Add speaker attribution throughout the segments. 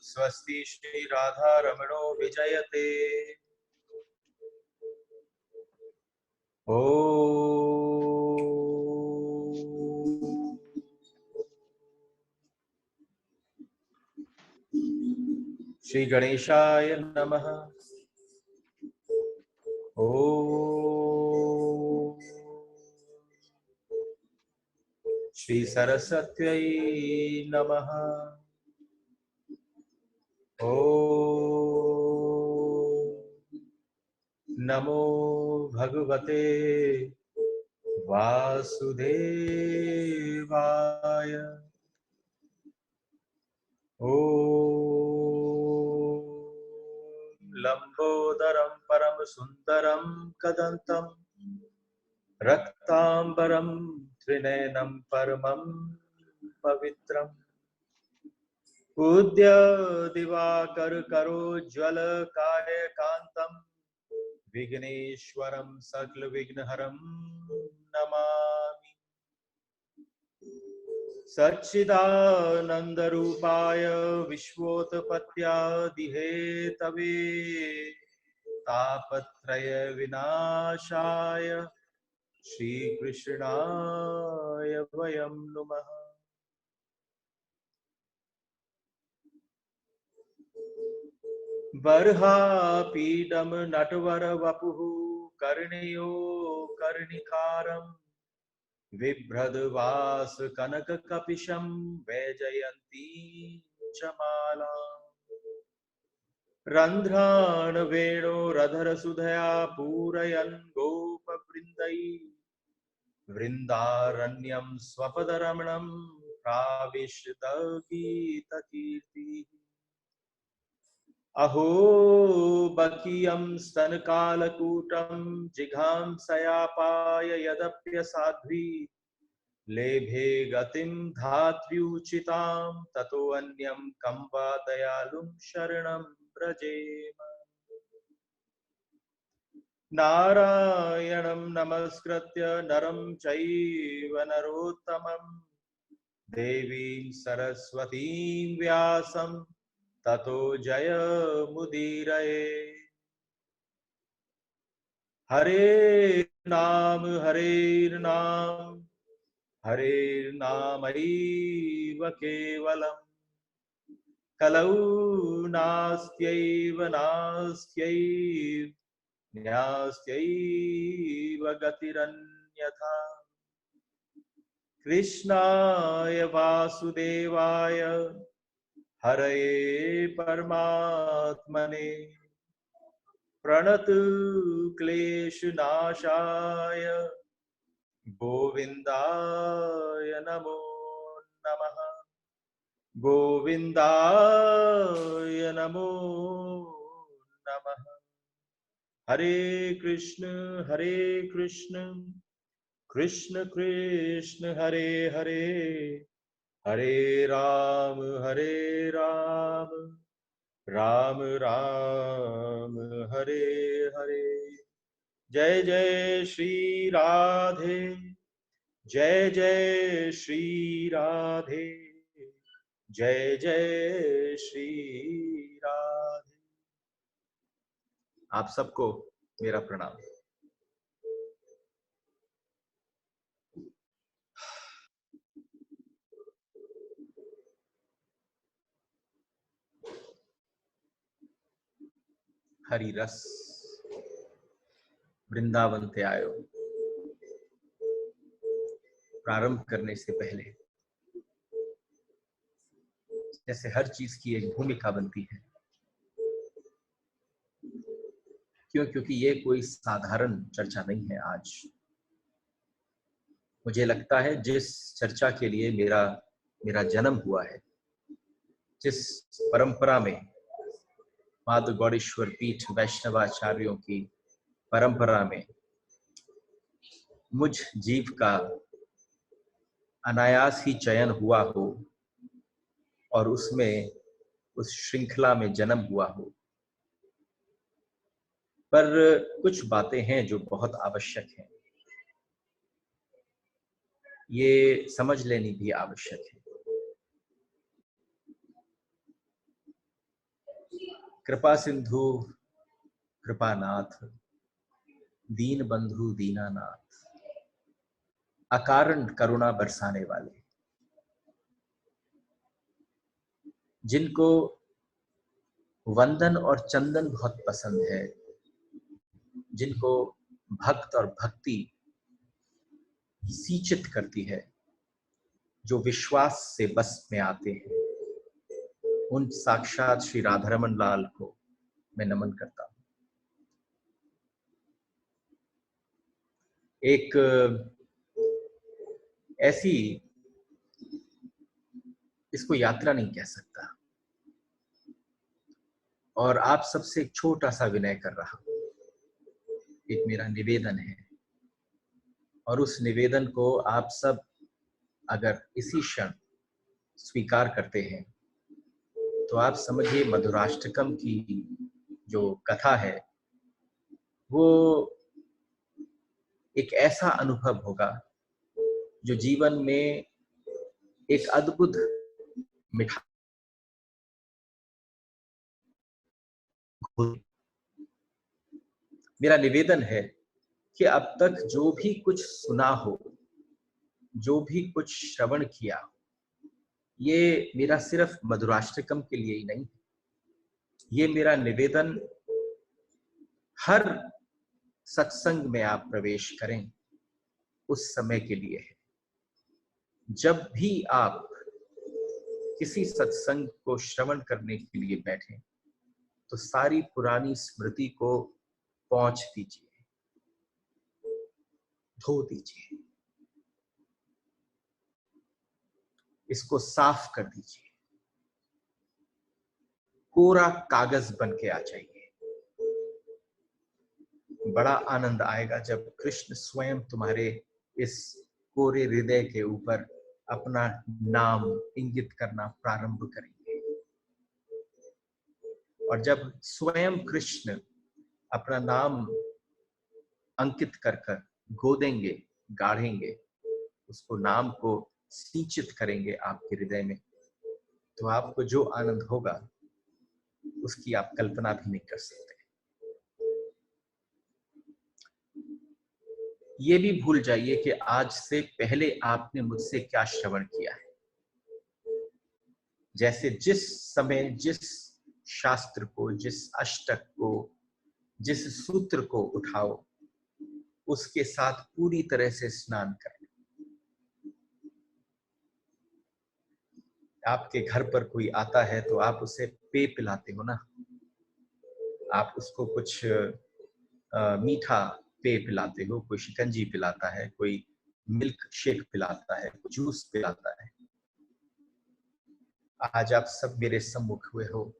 Speaker 1: स्वस्ति श्री राधा रमणो विजयते। श्री गणेशाय नमः। श्री सरस्वत्यै नमः। नमो भगवते वासुदेवाय। लंबोदरं परम सुंदरं कदंतं रक्तांबरं त्रिनयनं परमं पवित्रम् उद्य दिवाकर करोज्ज्वल कायकान्तं विघ्नेश्वरं सकल विघ्नहरं नमामि। सच्चिदानंद रूपाय विश्वोत्पत्त्यादिहेतवे तापत्रय विनाशाय श्रीकृष्णाय वयं नुमः। बर्हापीडं नटवर वपुः कर्णयो कर्णिकारं बिभ्रद्वास कनक कपिशं वैजयन्ती च मालाम् रन्ध्रान् वेणोरधर सुधया पूरयन् गोपवृन्दैः वृन्दारण्यं स्वपदरमणं प्राविशत गीतकीर्तिः। अहो बकीयं स्तनकालकूटं जिघांसयापाय यदप्यसाध्वी लेभे गतिं धात्र्युचितां ततो अन्यं कं वा दयालुं शरणं व्रजेम। नारायणं नमस्कृत्य नरं चैव नरोत्तमं देवीं सरस्वतीं व्यासं ततो जयमुदीरये। हरेर्नाम हरेर्नामैव केवलम् कलौ नास्त्यैव गतिरन्यथा। कृष्णाय वासुदेवाय हरये परमात्मने प्रणत क्लेशनाशाय गोविन्दाय नमो नमः। गोविन्दाय नमो नमः। हरे कृष्ण कृष्ण कृष्ण हरे हरे हरे राम राम राम हरे हरे। जय जय श्री राधे, जय जय श्री राधे, जय जय श्री राधे। आप सबको मेरा प्रणाम। हरि रस वृंदावन ते आयो। प्रारंभ करने से पहले जैसे हर चीज की एक भूमिका बनती है, क्योंकि ये कोई साधारण चर्चा नहीं है। आज मुझे लगता है जिस चर्चा के लिए मेरा जन्म हुआ है, जिस परंपरा में माधव गौड़ेश्वर पीठ वैष्णवाचार्यों की परंपरा में मुझ जीव का अनायास ही चयन हुआ हो और उसमें उस श्रृंखला में जन्म हुआ हो, पर कुछ बातें हैं जो बहुत आवश्यक हैं, ये समझ लेनी भी आवश्यक है। कृपा सिंधु कृपानाथ, दीन बंधु दीनानाथ, अकारण करुणा बरसाने वाले, जिनको वंदन और चंदन बहुत पसंद है, जिनको भक्त और भक्ति सींचित करती है, जो विश्वास से बस में आते हैं, उन साक्षात श्री राधारमण लाल को मैं नमन करता हूं। एक ऐसी, इसको यात्रा नहीं कह सकता, और आप सबसे एक छोटा सा विनय कर रहा हूं, एक मेरा निवेदन है, और उस निवेदन को आप सब अगर इसी क्षण स्वीकार करते हैं तो आप समझिए मधुराष्टकम की जो कथा है वो एक ऐसा अनुभव होगा जो जीवन में एक अद्भुत मिठास। मेरा निवेदन है कि अब तक जो भी कुछ सुना हो, जो भी कुछ श्रवण किया, ये मेरा सिर्फ मधुराष्टकम के लिए ही नहीं, ये मेरा निवेदन हर सत्संग में आप प्रवेश करें उस समय के लिए है। जब भी आप किसी सत्संग को श्रवण करने के लिए बैठें तो सारी पुरानी स्मृति को पोंछ दीजिए, धो दीजिए, इसको साफ कर दीजिए, कोरा कागज बन के आ जाइए। बड़ा आनंद आएगा जब कृष्ण स्वयं तुम्हारे इस कोरे हृदय के ऊपर अपना नाम इंगित करना प्रारंभ करेंगे, और जब स्वयं कृष्ण अपना नाम अंकित कर कर गोदेंगे, गाढ़ेंगे, उसको नाम को सिंचित करेंगे आपके हृदय में, तो आपको जो आनंद होगा उसकी आप कल्पना भी नहीं कर सकते। ये भी भूल जाइए कि आज से पहले आपने मुझसे क्या श्रवण किया है। जैसे जिस समय जिस शास्त्र को, जिस अष्टक को, जिस सूत्र को उठाओ, उसके साथ पूरी तरह से स्नान करें। आपके घर पर कोई आता है तो आप उसे पेय पिलाते हो ना, आप उसको कुछ मीठा पेय पिलाते हो, कोई शिकंजी पिलाता है, कोई मिल्क शेक पिलाता है, जूस पिलाता है। आज आप सब मेरे सम्मुख हुए हो,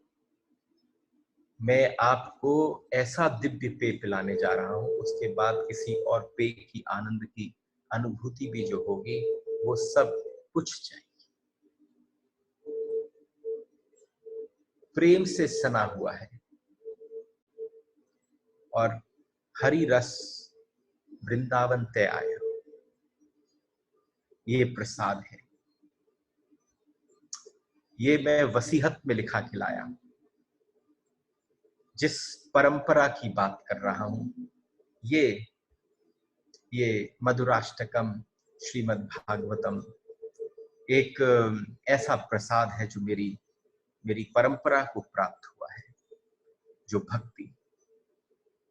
Speaker 1: मैं आपको ऐसा दिव्य पेय पिलाने जा रहा हूं, उसके बाद किसी और पेय की आनंद की अनुभूति भी जो होगी वो सब कुछ जाएगी। प्रेम से सना हुआ है और हरि रस वृंदावन तय आया, ये प्रसाद है। ये मैं वसीहत में लिखा के लाया। जिस परंपरा की बात कर रहा हूं, ये मधुराष्टकम श्रीमद् भागवतम एक ऐसा प्रसाद है जो मेरी परंपरा को प्राप्त हुआ है, जो भक्ति,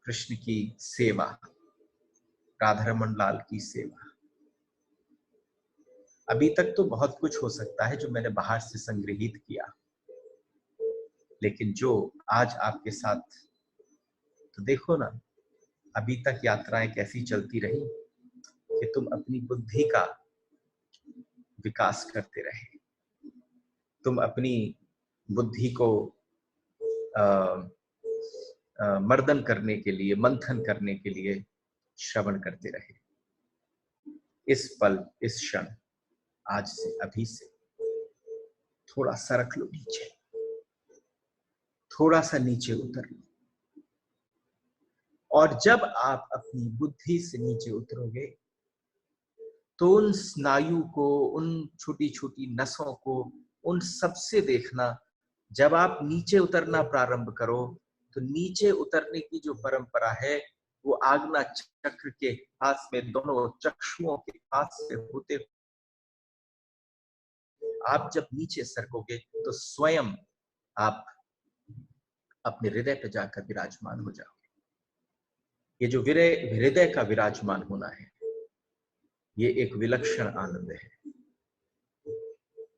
Speaker 1: कृष्ण की सेवा, राधारमण लाल की सेवा। अभी तक तो बहुत कुछ हो सकता है जो मैंने बाहर से संग्रहित किया, लेकिन जो आज आपके साथ, तो देखो ना, अभी तक यात्राएं कैसी चलती रही कि तुम अपनी बुद्धि का विकास करते रहे, तुम अपनी बुद्धि को मर्दन करने के लिए, मंथन करने के लिए श्रवण करते रहे। इस पल, इस क्षण, आज से, अभी से थोड़ा सरक लो नीचे, थोड़ा सा नीचे उतर लो। और जब आप अपनी बुद्धि से नीचे उतरोगे तो उन स्नायु को, उन छोटी छोटी नसों को, उन सब से देखना। जब आप नीचे उतरना प्रारंभ करो तो नीचे उतरने की जो परंपरा है वो आज्ञा चक्र के पास में, दोनों चक्षुओं के पास से होते आप जब नीचे सरकोगे तो स्वयं आप अपने हृदय पर जाकर विराजमान हो जाओगे। ये जो हृदय का विराजमान होना है, ये एक विलक्षण आनंद है,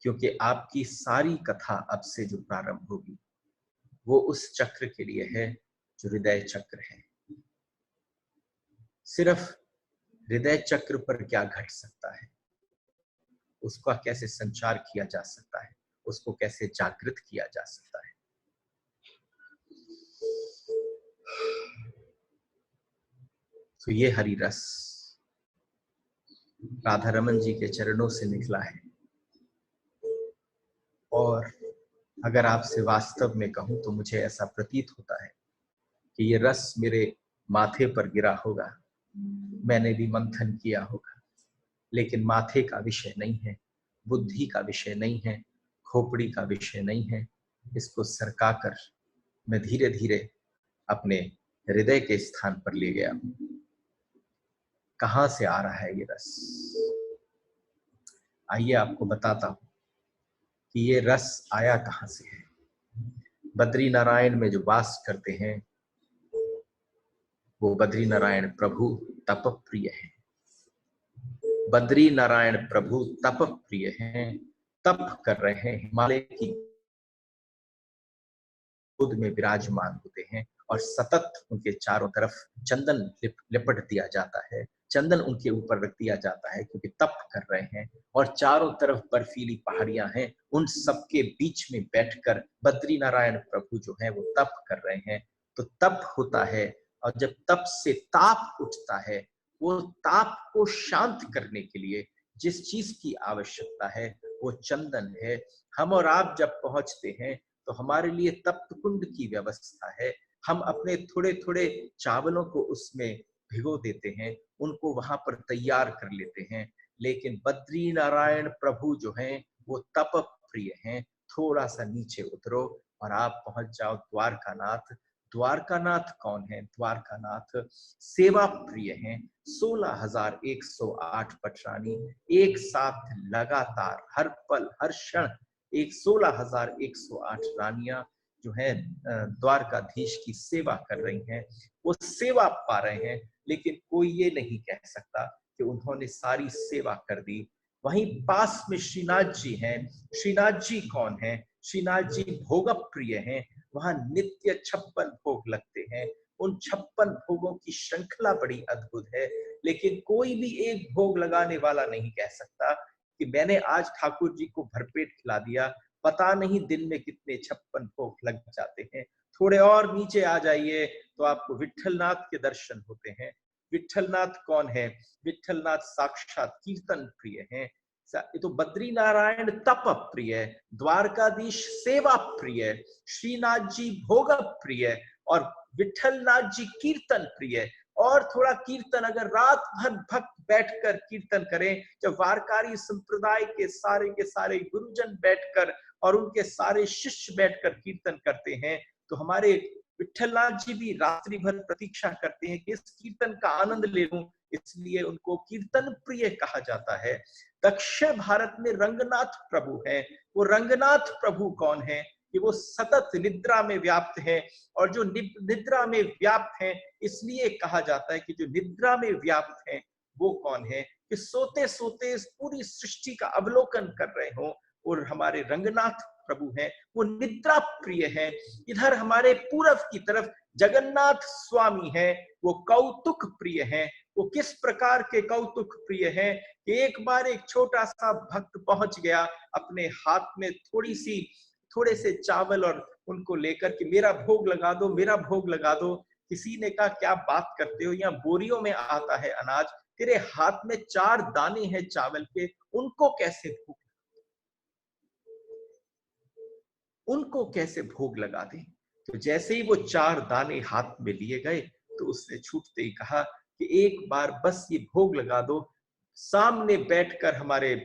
Speaker 1: क्योंकि आपकी सारी कथा अब से जो प्रारंभ होगी वो उस चक्र के लिए है जो हृदय चक्र है। सिर्फ हृदय चक्र पर क्या घट सकता है, उसका कैसे संचार किया जा सकता है, उसको कैसे जागृत किया जा सकता है। तो ये हरि रस राधा रमन जी के चरणों से निकला है। और अगर आपसे वास्तव में कहूं तो मुझे ऐसा प्रतीत होता है कि ये रस मेरे माथे पर गिरा होगा, मैंने भी मंथन किया होगा, लेकिन माथे का विषय नहीं है, बुद्धि का विषय नहीं है, खोपड़ी का विषय नहीं है। इसको सरकाकर मैं धीरे धीरे अपने हृदय के स्थान पर ले गया। कहां से आ रहा है ये रस? आइए आपको बताता हूं कि ये रस आया कहां से है। बद्री नारायण में जो वास करते हैं वो बद्री नारायण प्रभु तप प्रिय है। बद्री नारायण प्रभु तप प्रिय हैं, तप कर रहे हैं, हिमालय की गोद में विराजमान होते हैं और सतत उनके चारों तरफ चंदन लिपट दिया जाता है, चंदन उनके ऊपर रख दिया जाता है, क्योंकि तप कर रहे हैं। और चारों तरफ बर्फीली पहाड़ियां हैं, उन सबके बीच में बैठकर बद्री नारायण प्रभु जो है वो तप कर रहे हैं। तो तप होता है, और जब तप से ताप उठता है, वो ताप को शांत करने के लिए जिस चीज की आवश्यकता है वो चंदन है। हम और आप जब पहुंचते हैं तो हमारे लिए तप्त कुंड की व्यवस्था है। हम अपने थोड़े थोड़े चावलों को उसमें भिगो देते हैं, उनको वहां पर तैयार कर लेते हैं। लेकिन बद्री नारायण प्रभु जो हैं वो तप प्रिय हैं। थोड़ा सा नीचे उतरो और आप पहुंच जाओ द्वारकानाथ। द्वारकानाथ कौन है? द्वारकानाथ सेवा प्रिय हैं। 16,108 पटरानी एक साथ लगातार हर पल हर क्षण 16,108 रानियां जो है द्वारकाधीश की सेवा कर रही हैं, वो सेवा पा रहे हैं। लेकिन कोई ये नहीं कह सकता कि उन्होंने सारी सेवा कर दी। वहीं पास में श्रीनाथ जी हैं। श्रीनाथ जी कौन है? श्रीनाथ जी भोग प्रिय हैं। वहां नित्य 56 भोग लगते हैं। उन 56 भोगों की श्रृंखला बड़ी अद्भुत है, लेकिन कोई भी एक भोग लगाने वाला नहीं कह सकता कि मैंने आज ठाकुर जी को भरपेट खिला दिया। पता नहीं दिन में कितने 56 भोग लग जाते हैं। थोड़े और नीचे आ जाइए तो आपको विट्ठलनाथ के दर्शन होते हैं। विट्ठलनाथ कौन है? विट्ठलनाथ साक्षात कीर्तन प्रिय हैं। ये तो बद्री नारायण तप प्रिय, द्वारकाधीश सेवा प्रिय, श्रीनाथ जी भोग प्रिय और विट्ठलनाथ जी कीर्तन प्रिय। और थोड़ा कीर्तन अगर रात भर भक्त बैठकर कीर्तन करें, जब वारकारी संप्रदाय के सारे गुरुजन बैठकर और उनके सारे शिष्य बैठकर कीर्तन करते हैं, तो हमारे विट्ठलनाथ जी भी रात्रि भर प्रतीक्षा करते हैं कि इस कीर्तन का आनंद ले लूं, इसलिए उनको कीर्तन प्रिय कहा जाता है। दक्षिण भारत में रंगनाथ प्रभु हैं। वो रंगनाथ प्रभु कौन है? कि वो सतत निद्रा में व्याप्त हैं। और जो निद्रा में व्याप्त हैं, इसलिए कहा जाता है कि जो निद्रा में व्याप्त हैं वो कौन है? कि सोते सोते इस पूरी सृष्टि का अवलोकन कर रहे हो। और हमारे रंगनाथ प्रभु हैं, वो निद्रा प्रिय हैं। इधर हमारे पूरब की तरफ जगन्नाथ स्वामी हैं, वो कौतुक प्रिय हैं। वो किस प्रकार के कौतुक प्रिय हैं कि एक बार एक छोटा सा भक्त पहुंच गया, अपने हाथ में थोड़े से चावल और उनको लेकर कि मेरा भोग लगा दो, मेरा भोग लगा दो। किसी ने कहा क्या बात करते हो, यहाँ बोरियों में आता है अनाज, तेरे हाथ में 4 दाने हैं चावल के, उनको कैसे भोग लगा दे? तो जैसे ही वो 4 दाने हाथ में लिए गए तो उसने छूटते ही कहा कि एक बार बस ये भोग लगा दो। सामने बैठकर हमारे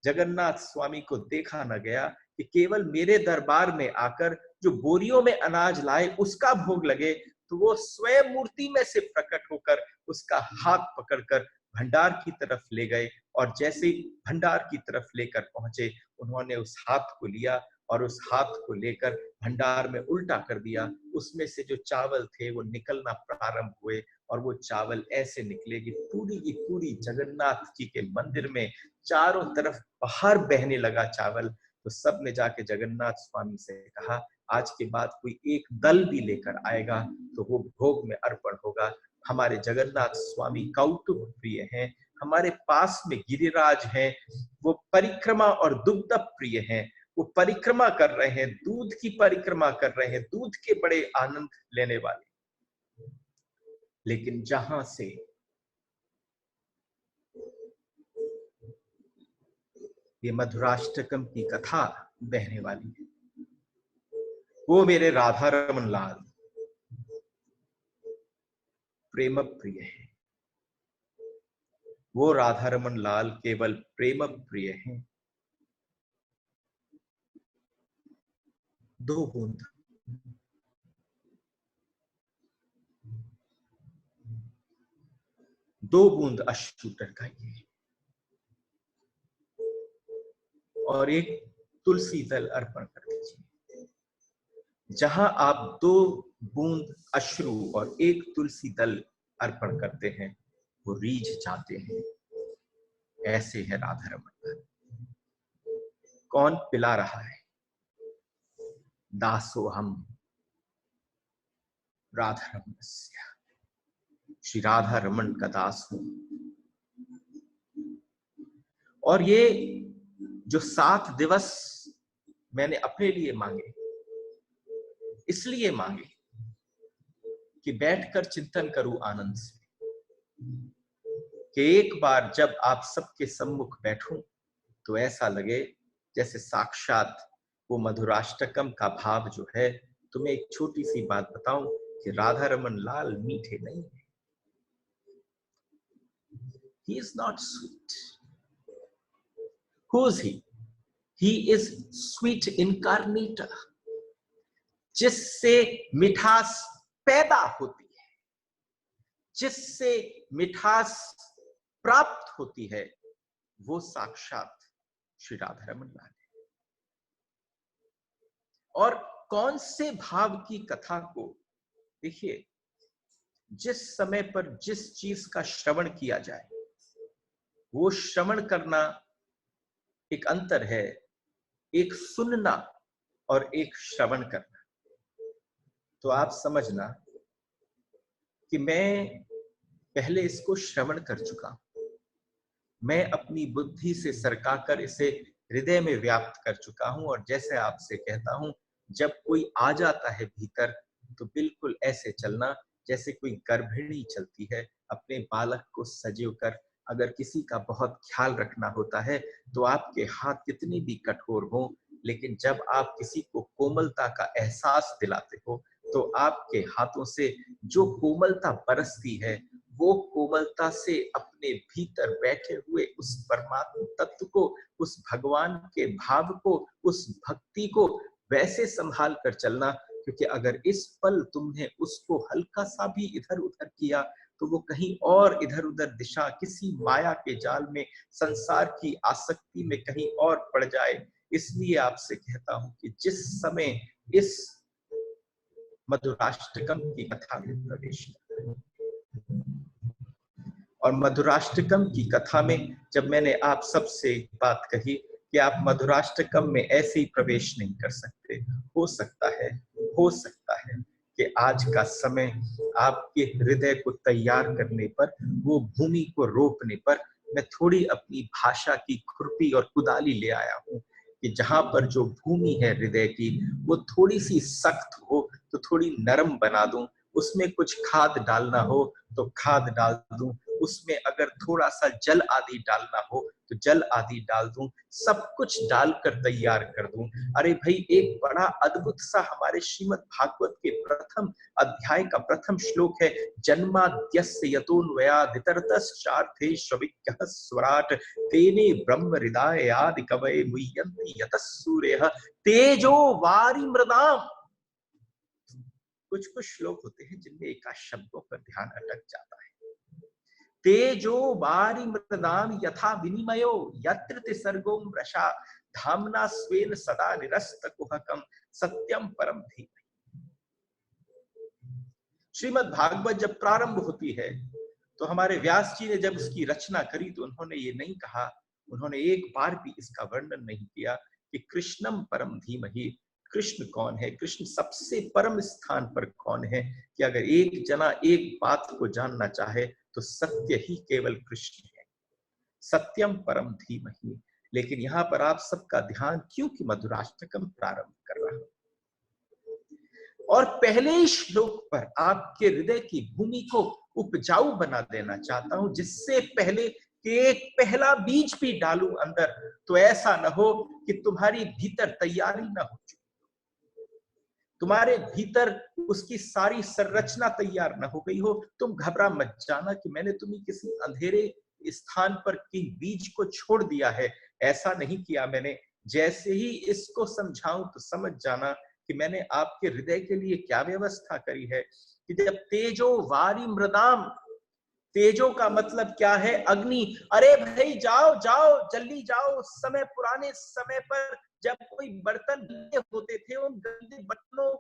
Speaker 1: जगन्नाथ स्वामी को देखा न गया कि केवल मेरे दरबार में आकर जो बोरियों में अनाज लाए उसका भोग लगे, तो वो स्वयं मूर्ति में से प्रकट होकर उसका हाथ पकड़कर भंडार की तरफ ले गए। और जैसे ही भंडार की तरफ लेकर पहुंचे, उन्होंने उस हाथ को लिया और उस हाथ को लेकर भंडार में उल्टा कर दिया। उसमें से जो चावल थे वो निकलना प्रारंभ हुए और वो चावल ऐसे निकले कि पूरी की पूरी जगन्नाथ जी के मंदिर में चारों तरफ बाहर बहने लगा चावल। तो सब ने जाके जगन्नाथ स्वामी से कहा, आज के बाद कोई एक दल भी लेकर आएगा तो वो भोग में अर्पण होगा। हमारे जगन्नाथ स्वामी कौतुक प्रिय हैं, हमारे पास में गिरिराज हैं, वो परिक्रमा और दुग्ध प्रिय हैं। वो परिक्रमा कर रहे हैं, दूध की परिक्रमा कर रहे हैं, दूध के बड़े आनंद लेने वाले। लेकिन जहां से ये मधुराष्टकम की कथा बहने वाली है, वो मेरे राधा रमन लाल प्रेम प्रिय है। वो राधा रमन लाल केवल प्रेम प्रिय हैं। 2 बूंद, 2 बूंद अश्रु टपकाइए और एक तुलसी दल अर्पण कर दीजिए। जहां आप 2 बूंद अश्रु और एक तुलसी दल अर्पण करते हैं, वो रीझ जाते हैं। ऐसे है राधा रमन। कौन पिला रहा है? दासो हम राधा रमन, श्री राधा रमन का दास हूं। और ये जो 7 दिवस मैंने अपने लिए मांगे, इसलिए मांगे कि बैठकर चिंतन करूं आनंद से, कि एक बार जब आप सबके सम्मुख बैठूं तो ऐसा लगे जैसे साक्षात वो मधुराष्टकम का भाव जो है। तुम्हें एक छोटी सी बात बताऊं कि राधा रमन लाल मीठे नहीं है। He is not sweet. Who is he? He is sweet incarnate, जिससे मिठास पैदा होती है, जिससे मिठास प्राप्त होती है, वो साक्षात श्री राधा रमन लाल है। और कौन से भाव की कथा को, देखिए, जिस समय पर जिस चीज का श्रवण किया जाए, वो श्रवण करना एक अंतर है, एक सुनना और एक श्रवण करना। तो आप समझना कि मैं पहले इसको श्रवण कर चुका हूं, मैं अपनी बुद्धि से सरकाकर इसे हृदय में व्याप्त कर चुका हूं। और जैसे आपसे कहता हूं, जब कोई आ जाता है भीतर, तो बिल्कुल ऐसे चलना जैसे कोई गर्भिणी चलती है अपने बालक को सजो कर। अगर किसी का बहुत ख्याल रखना होता है तो आपके हाथ कितने भी कठोर हों, लेकिन जब आप किसी को कोमलता का एहसास दिलाते हो तो आपके हाथों से जो कोमलता बरसती है, वो कोमलता से अपने भीतर बैठे हुए उस परमात्मा तत्व को, उस भगवान के भाव को, उस भक्ति को वैसे संभाल कर चलना। क्योंकि अगर इस पल तुमने उसको हल्का सा भी इधर उधर किया तो वो कहीं और इधर उधर दिशा, किसी माया के जाल में, संसार की आसक्ति में कहीं और पड़ जाए। इसलिए आपसे कहता हूं कि जिस समय इस मधुराष्टकम की कथा में प्रवेश किया, और मधुराष्टकम की कथा में जब मैंने आप सबसे बात कही कि आप मधुराष्टकम में ऐसे ही प्रवेश नहीं कर सकते, हो सकता है कि आज का समय आपके हृदय को तैयार करने पर, वो भूमि को रोपने पर मैं थोड़ी अपनी भाषा की खुरपी और कुदाली ले आया हूं कि जहां पर जो भूमि है हृदय की, वो थोड़ी सी सख्त हो तो थोड़ी नरम बना दूं, उसमें कुछ खाद डालना हो तो खाद डाल दूं, उसमें अगर थोड़ा सा जल आदि डालना हो तो जल आदि डाल दूं, सब कुछ डालकर तैयार कर दूं। अरे भाई, एक बड़ा अद्भुत सा हमारे श्रीमद् भागवत के प्रथम अध्याय का प्रथम श्लोक है, जन्माद्यस्य यतोऽन्वयादितरतश्चार्थे श्रविक्यः स्वराट् तेने ब्रह्म हृदय आदि कवये मुह्यन्ति यतः सूर्यः तेजो वारी मृदाम। कुछ कुछ श्लोक होते हैं जिनमें एकाध शब्दों पर ध्यान अटक जाता है। तेजो वारी मृदाम यथा विनिमयो यत्र तिसर्गो मृषा धाम्ना स्वेन सदा निरस्त कुहकम सत्यम परम धीमहि। श्रीमद् भागवत जब प्रारंभ होती है तो हमारे व्यास जी ने जब उसकी रचना करी तो उन्होंने ये नहीं कहा, उन्होंने एक बार भी इसका वर्णन नहीं किया कि कृष्णम परम धीमहि, कृष्ण कौन है, कृष्ण सबसे परम स्थान पर कौन है, कि अगर एक जना एक बात को जानना चाहे तो सत्य ही केवल कृष्ण है, सत्यम परम धीमहि। लेकिन यहाँ पर आप सबका ध्यान क्योंकि मधुराष्टकम प्रारंभ कर रहा हूं और पहले ही श्लोक पर आपके हृदय की भूमि को उपजाऊ बना देना चाहता हूं, जिससे पहले कि एक पहला बीज भी डालूं अंदर तो ऐसा न हो कि तुम्हारी भीतर तैयारी ना हो चुकी, तुम्हारे भीतर उसकी सारी संरचना तैयार न हो गई हो। तुम घबरा मत जाना कि मैंने तुम्हें किसी अंधेरे स्थान पर किन बीज को छोड़ दिया है, ऐसा नहीं किया मैंने। जैसे ही इसको समझाऊं तो समझ जाना कि मैंने आपके हृदय के लिए क्या व्यवस्था करी है कि जब तेजो वारी मृदाम, तेजो का मतलब क्या है, अग्नि। अरे भाई जाओ जाओ जल्दी जाओ, समय पुराने समय पर जब कोई बर्तन गंदे होते थे उन गंदे बर्तनों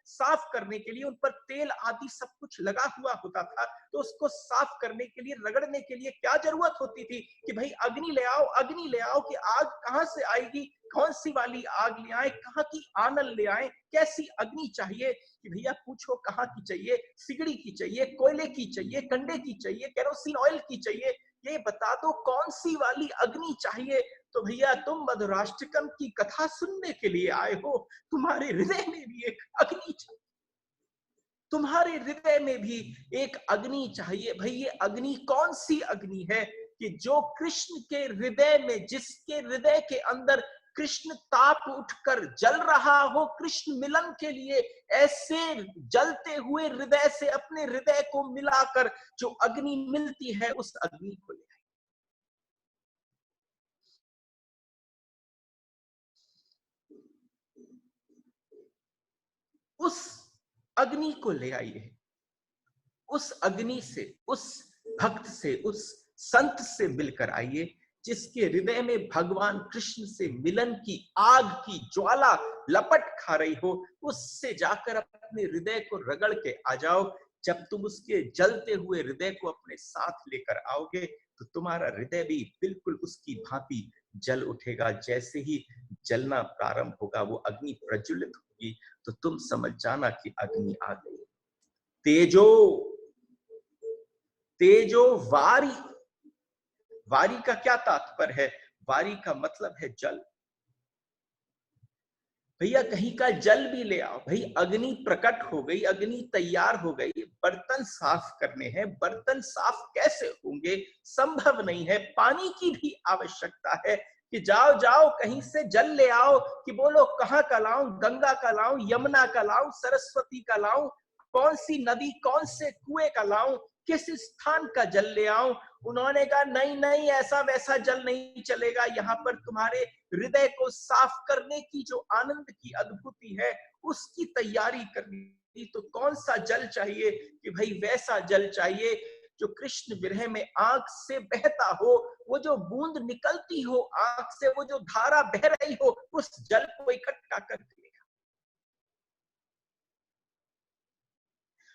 Speaker 1: साफ करने के लिए उन पर तेल आदि सब कुछ लगा हुआ होता था, तो उसको साफ करने के लिए, रगड़ने के लिए क्या जरूरत होती थी कि भाई अग्नि ले आओ, अग्नि ले आओ। कि आग कहां से आएगी, कौन सी वाली आग ले आए, कहाँ की आनल ले आए, कैसी अग्नि चाहिए कि भैया पूछो कहाँ की चाहिए, सिगड़ी की चाहिए, कोयले की चाहिए, कंडे की चाहिए, केरोसिन ऑयल की चाहिए, ये बता दो कौन सी वाली अग्नि चाहिए। तो भैया तुम मधुराष्टकम की कथा सुनने के लिए आए हो, तुम्हारे हृदय में भी एक अग्नि चाहिए, तुम्हारे हृदय में भी एक अग्नि चाहिए। भाई ये अग्नि कौन सी अग्नि है कि जो कृष्ण के हृदय में, जिसके हृदय के अंदर कृष्ण ताप उठकर जल रहा हो कृष्ण मिलन के लिए, ऐसे जलते हुए हृदय से अपने हृदय को मिलाकर जो अग्नि मिलती है उस अग्नि को ले आए। उस अग्नि को ले आइए, उस अग्नि से, उस भक्त से, उस संत से मिलकर आइए जिसके हृदय में भगवान कृष्ण से मिलन की आग की ज्वाला लपट खा रही हो। उससे जाकर अपने हृदय को रगड़ के आ जाओ। जब तुम उसके जलते हुए हृदय को अपने साथ लेकर आओगे तो तुम्हारा हृदय भी बिल्कुल उसकी भांति जल उठेगा। जैसे ही जलना प्रारंभ होगा, वो अग्नि प्रज्वलित होगी तो तुम समझ जाना कि अग्नि आ गई। तेजो, तेजो वारी, वारी का क्या तात्पर्य है, वारी का मतलब है जल। भैया कहीं का जल भी ले आओ। भाई अग्नि प्रकट हो गई, अग्नि तैयार हो गई, बर्तन साफ करने हैं, बर्तन साफ कैसे होंगे, संभव नहीं है। पानी की भी आवश्यकता है कि जाओ जाओ कहीं से जल ले आओ। कि बोलो कहाँ का लाऊं, गंगा का लाऊं, यमुना का लाऊं, सरस्वती का लाऊं, कौन सी नदी, कौन से कुएं का लाऊं, किस स्थान का जल ले आऊं। उन्होंने कहा नहीं नहीं, ऐसा वैसा जल नहीं चलेगा, यहाँ पर तुम्हारे हृदय को साफ करने की जो आनंद की अद्भुति है उसकी तैयारी करनी। तो कौन सा जल चाहिए कि भाई वैसा जल चाहिए जो कृष्ण विरह में आंख से बहता हो, वो जो बूंद निकलती हो आंख से, वो जो धारा बह रही हो, उस जल को इकट्ठा करके।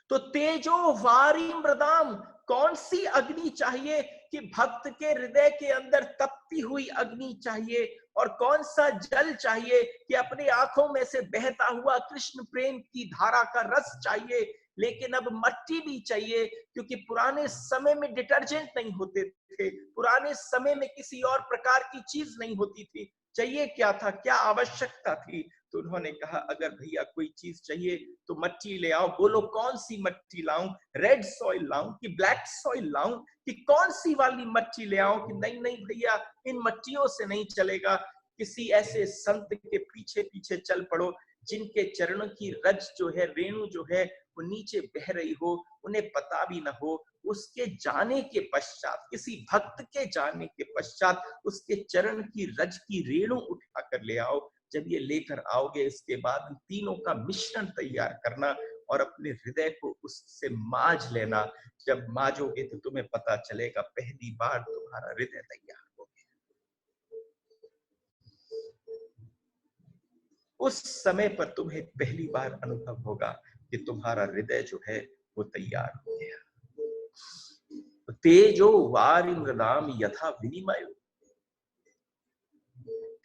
Speaker 1: तो तेजो वारी मृदाम, कौन सी अग्नि चाहिए कि भक्त के हृदय के अंदर तपती हुई अग्नि चाहिए। और कौन सा जल चाहिए कि अपनी आंखों में से बहता हुआ कृष्ण प्रेम की धारा का रस चाहिए। लेकिन अब मट्टी भी चाहिए, क्योंकि पुराने समय में डिटर्जेंट नहीं होते थे, पुराने समय में किसी और प्रकार की चीज नहीं होती थी। चाहिए क्या था, क्या आवश्यकता थी, तो उन्होंने कहा अगर भैया कोई चीज चाहिए तो मट्टी ले आओ। बोलो कौन सी मट्टी लाऊं, रेड सॉइल लाऊं कि ब्लैक सॉइल लाऊं, कि कौन सी वाली मट्टी ले आओ? कि नहीं नहीं भैया, इन मट्टियों से नहीं चलेगा, किसी ऐसे संत के पीछे पीछे चल पड़ो जिनके चरणों की रज जो है, रेणु जो है वो नीचे बह रही हो, उन्हें पता भी ना हो। उसके जाने के पश्चात, किसी भक्त के जाने के पश्चात उसके चरण की रज की रेणु उठा कर ले आओ। जब ये लेकर आओगे, इसके बाद इन तीनों का मिश्रण तैयार करना और अपने हृदय को उससे माज लेना। जब माजोगे तो तुम्हें पता चलेगा पहली बार तुम्हारा हृदय तैयार हो गया। उस समय पर तुम्हें पहली बार अनुभव होगा कि तुम्हारा हृदय जो है वो तैयार हो गया। तेजो वारिमृदाम यथा विनिमय।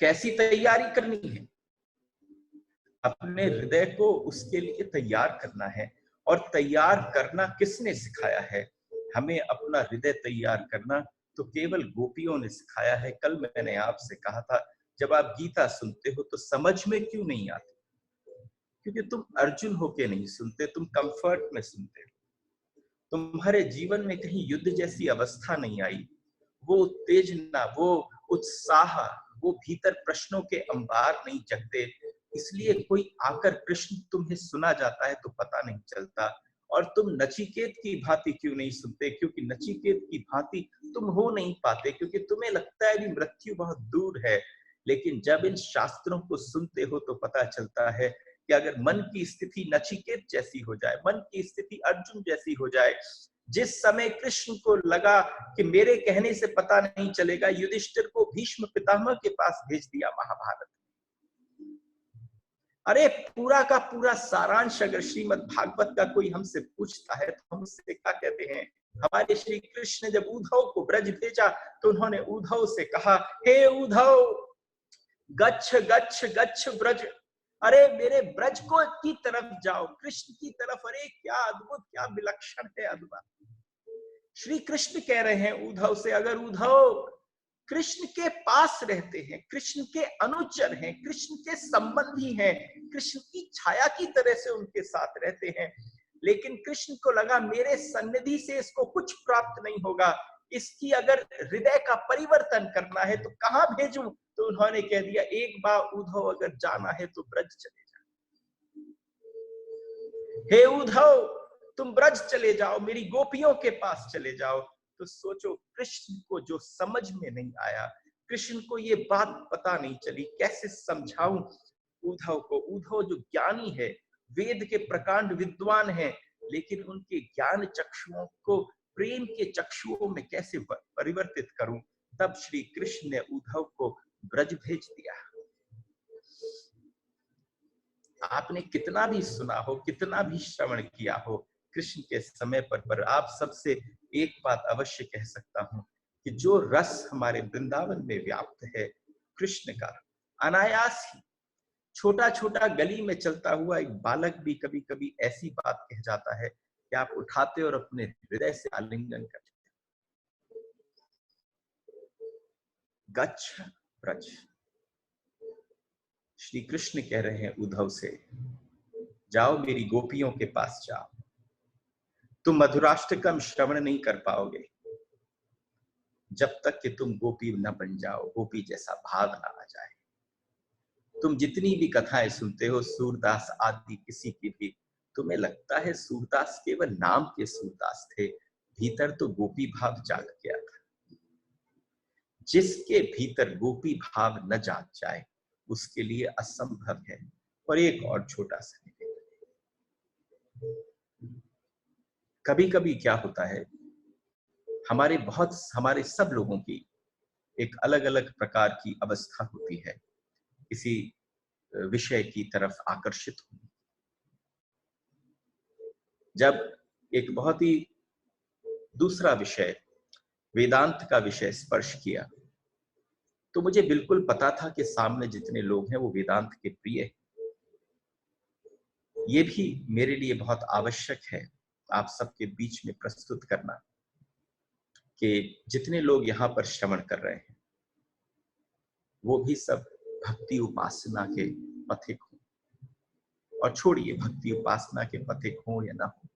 Speaker 1: कैसी तैयारी करनी है? अपने हृदय को उसके लिए तैयार करना है। और तैयार करना किसने सिखाया है? हमें अपना हृदय तैयार करना तो केवल गोपियों ने सिखाया है। कल मैंने आपसे कहा था, जब आप गीता सुनते हो तो समझ में क्यों नहीं आती? क्योंकि तुम अर्जुन होके नहीं सुनते, तुम कंफर्ट में सुनते हो। तुम्हारे जीवन में कहीं युद्ध जैसी अवस्था नहीं आई, वो उत्तेजना, वो उत्साह, वो भीतर प्रश्नों के अंबार नहीं जगते। इसलिए कोई आकर कृष्ण तुम्हें सुना जाता है तो पता नहीं चलता। और तुम नचिकेत की भांति क्यों नहीं सुनते? क्योंकि नचिकेत की भांति तुम हो नहीं पाते, क्योंकि तुम्हें लगता है कि मृत्यु बहुत दूर है। लेकिन जब इन शास्त्रों को सुनते हो तो पता चलता है कि अगर मन की स्थिति नचिकेत जैसी हो जाए, मन की स्थिति अर्जुन जैसी हो जाए, जिस समय कृष्ण को लगा कि मेरे कहने से पता नहीं चलेगा, युधिष्ठिर को भीष्म पितामह के पास भेज दिया महाभारत। अरे पूरा का पूरा सारांश अगर श्रीमद् भागवत का कोई हमसे पूछता है तो हम उससे क्या कहते हैं? हमारे श्री कृष्ण जब उद्धव को ब्रज भेजा तो उन्होंने उद्धव से कहा, हे उद्धव, गच्छ गच्छ गच्छ ब्रज। अरे मेरे ब्रज को की तरफ जाओ, कृष्ण की तरफ। अरे क्या अद्भुत, क्या विलक्षण है अद्भुत। श्री कृष्ण कह रहे हैं उद्धव से, अगर उद्धव कृष्ण के पास रहते हैं, कृष्ण के अनुचर हैं, कृष्ण के संबंधी हैं, कृष्ण की छाया की तरह से उनके साथ रहते हैं, लेकिन कृष्ण को लगा मेरे सन्निधि से इसको कुछ प्राप्त नहीं होगा, इसकी अगर हृदय का परिवर्तन करना है तो कहां भेजूं? तो उन्होंने कह दिया, एक बार उद्धव अगर जाना है तो ब्रज चले जाओ। हे उद्धव, तुम ब्रज चले जाओ, मेरी गोपियों के पास चले जाओ। तो सोचो, कृष्ण को जो समझ में नहीं आया, कृष्ण को ये बात पता नहीं चली, कैसे समझाऊं उद्धव को? उद्धव जो ज्ञानी है, वेद के प्रकांड विद्वान है, लेकिन उनके ज्ञान चक्षुओं को प्रेम के चक्षुओं में कैसे परिवर्तित करूं? तब श्री कृष्ण ने उद्धव को ब्रज भेज दिया। आपने कितना भी सुना हो, कितना भी श्रवण किया हो कृष्ण के समय पर आप सबसे एक बात अवश्य कह सकता हूं कि जो रस हमारे वृंदावन में व्याप्त है कृष्ण का, अनायास ही छोटा छोटा गली में चलता हुआ एक बालक भी कभी कभी ऐसी बात कह जाता है कि आप उठाते और अपने हृदय से आलिंगन करते। गच्छ ब्रज। श्री कृष्ण कह रहे हैं उद्धव से, जाओ मेरी गोपियों के पास जाओ। तुम मधुराष्टकम श्रवण नहीं कर पाओगे जब तक कि तुम गोपी न बन जाओ, गोपी जैसा भाव ना आ जाए। तुम जितनी भी कथाएं सुनते हो, सूरदास आदि किसी की भी, तुम्हें लगता है सूरदास केवल नाम के सूरदास थे, भीतर तो गोपी भाव जाग गया था। जिसके भीतर गोपी भाव न जाग जाए उसके लिए असंभव है। और एक और छोटा सा कभी कभी क्या होता है, हमारे सब लोगों की एक अलग अलग प्रकार की अवस्था होती है किसी विषय की तरफ आकर्षित होने। जब एक बहुत ही दूसरा विषय, वेदांत का विषय स्पर्श किया, तो मुझे बिल्कुल पता था कि सामने जितने लोग हैं वो वेदांत के प्रिय हैं। ये भी मेरे लिए बहुत आवश्यक है आप सबके बीच में प्रस्तुत करना कि जितने लोग यहाँ पर श्रवण कर रहे हैं वो भी सब भक्ति उपासना के पथिक हों। और छोड़िए भक्ति उपासना के पथिक हो या ना हो,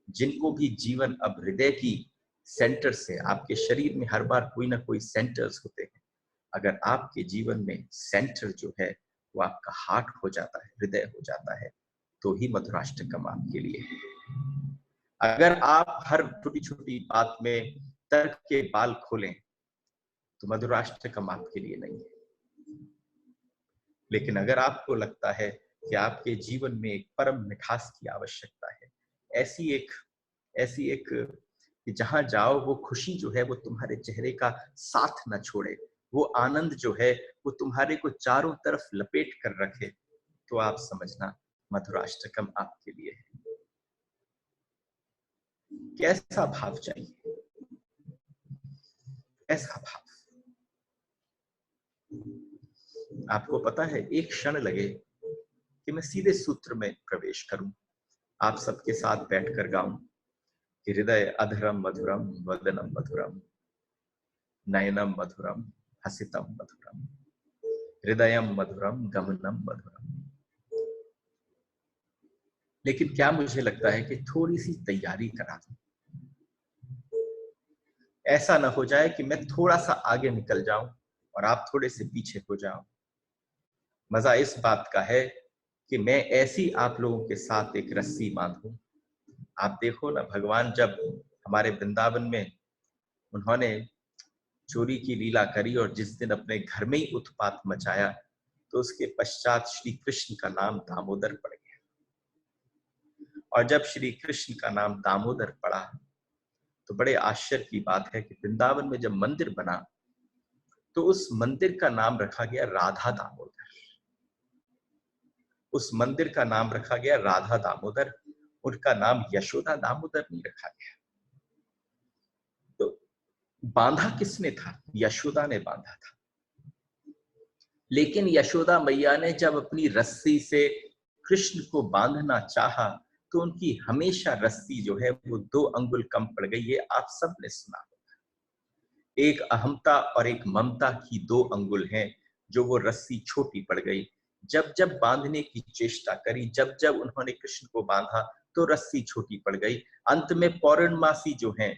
Speaker 1: जिनको भी जीवन अब हृदय की सेंटर से, आपके शरीर में हर बार कोई ना कोई सेंटर्स होते हैं, अगर आपके जीवन में सेंटर जो है वो आपका हार्ट हो जाता है, हृदय हो जाता है, तो ही मधुराष्टकम आपके लिए है। अगर आप हर छोटी छोटी बात में तर्क के बाल खोलें तो मधुराष्टकम आपके लिए नहीं है। लेकिन अगर आपको लगता है कि आपके जीवन में एक परम मिठास की आवश्यकता है, ऐसी एक कि जहां जाओ वो खुशी जो है वो तुम्हारे चेहरे का साथ न छोड़े, वो आनंद जो है वो तुम्हारे को चारों तरफ लपेट कर रखे, तो आप समझना मधुराष्टकम आपके लिए है। कैसा भाव चाहिए, ऐसा भाव। आपको पता है, एक क्षण लगे कि मैं सीधे सूत्र में प्रवेश करूं, आप सबके साथ बैठकर गाऊं, हृदय अधरम मधुरम वदनम मधुरम नयनम मधुरम हसितम मधुरम हृदयम मधुरम गमनम मधुरम। लेकिन क्या मुझे लगता है कि थोड़ी सी तैयारी करा दूं, ऐसा ना हो जाए कि मैं थोड़ा सा आगे निकल जाऊं और आप थोड़े से पीछे हो जाओ। मजा इस बात का है कि मैं ऐसी आप लोगों के साथ एक रस्सी बांधूं। आप देखो ना, भगवान जब हमारे वृंदावन में उन्होंने चोरी की लीला करी और जिस दिन अपने घर में ही उत्पात मचाया, तो उसके पश्चात श्री कृष्ण का नाम दामोदर पड़ गया। और जब श्री कृष्ण का नाम दामोदर पड़ा तो बड़े आश्चर्य की बात है कि वृंदावन में जब मंदिर बना तो उस मंदिर का नाम रखा गया राधा दामोदर। उस मंदिर का नाम रखा गया राधा दामोदर, उनका नाम यशोदा दामोदर नहीं रखा गया। तो बांधा किसने था? यशोदा ने बांधा था। लेकिन यशोदा मैया ने जब अपनी रस्सी से कृष्ण को बांधना चाहा तो उनकी हमेशा रस्सी जो है वो 2 अंगुल कम पड़ गई। ये आप सब ने सुना होगा। एक अहमता और एक ममता की 2 अंगुल हैं जो वो रस्सी छोटी पड़ गई। जब जब बांधने की चेष्टा करी, जब जब उन्होंने कृष्ण को बांधा तो रस्सी छोटी पड़ गई। अंत में पौर्णमासी जो है,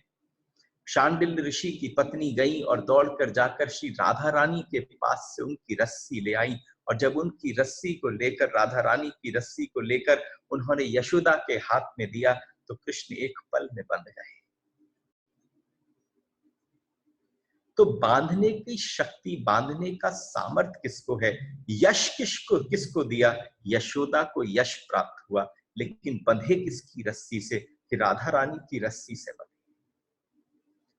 Speaker 1: शांडिल्य ऋषि की पत्नी गई और दौड़कर जाकर श्री राधा रानी के पास से उनकी रस्सी ले आई। और जब उनकी रस्सी को लेकर, राधा रानी की रस्सी को लेकर उन्होंने यशोदा के हाथ में दिया तो कृष्ण एक पल में बंध गए। तो बांधने की शक्ति, बांधने का सामर्थ्य किसको है? यश किसको दिया? यशोदा को यश प्राप्त हुआ। लेकिन बंधे किसकी रस्सी से? कि राधा रानी की रस्सी से बंधे।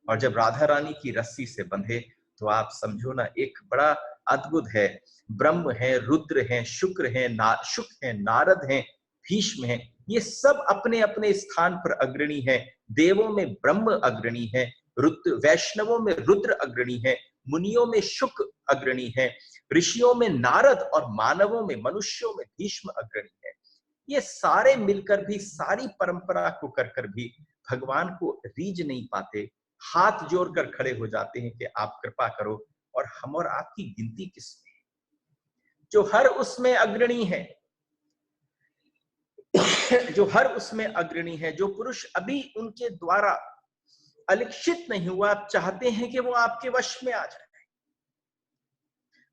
Speaker 1: और जब राधा रानी की रस्सी से बंधे तो आप समझो ना, एक बड़ा अद्भुत है। ब्रह्म है, रुद्र है, शुक्र है, शुक है, नारद है, भीष्म है, ये सब अपने अपने स्थान पर अग्रणी है। देवों में ब्रह्म अग्रणी है, वैष्णवों में रुद्र अग्रणी है, मुनियों में शुक अग्रणी है, ऋषियों में नारद और मानवों में, मनुष्यों में भीष्म अग्रणी है। ये सारे मिलकर भी, सारी परंपरा को कर भी भगवान को रीझ नहीं पाते, हाथ जोड़कर खड़े हो जाते हैं कि आप कृपा करो। और हम और आपकी गिनती किसमें? जो हर उसमें अग्रणी है, जो हर उसमें अग्रणी है, जो पुरुष अभी उनके द्वारा अलिखित नहीं हुआ, आप चाहते हैं कि वो आपके वश में आ जाए।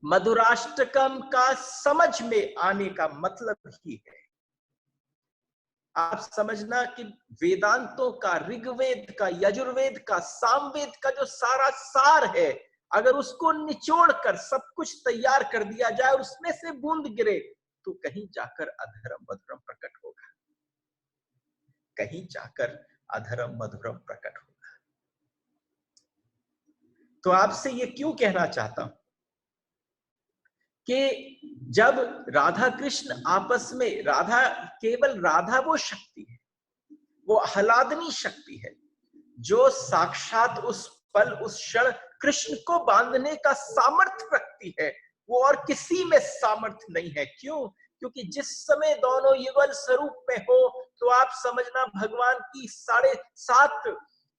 Speaker 1: मधुराष्टकम का समझ में आने का मतलब ही है, आप समझना कि वेदांतों का, ऋग्वेद का, यजुर्वेद का, सामवेद का जो सारा सार है, अगर उसको निचोड़ कर सब कुछ तैयार कर दिया जाए और उसमें से बूंद गिरे तो कहीं जाकर अधरम मधुरम प्रकट होगा, कहीं जाकर अधरम मधुरम प्रकट होगा। तो आपसे ये क्यों कहना चाहता हूं कि जब राधा कृष्ण आपस में, केवल राधा वो शक्ति है, वो आह्लादनी शक्ति है जो साक्षात उस पल, उस क्षण कृष्ण को बांधने का सामर्थ्य रखती है। वो और किसी में सामर्थ्य नहीं है। क्यों? क्योंकि जिस समय दोनों युगल स्वरूप में हो तो आप समझना भगवान की 7.5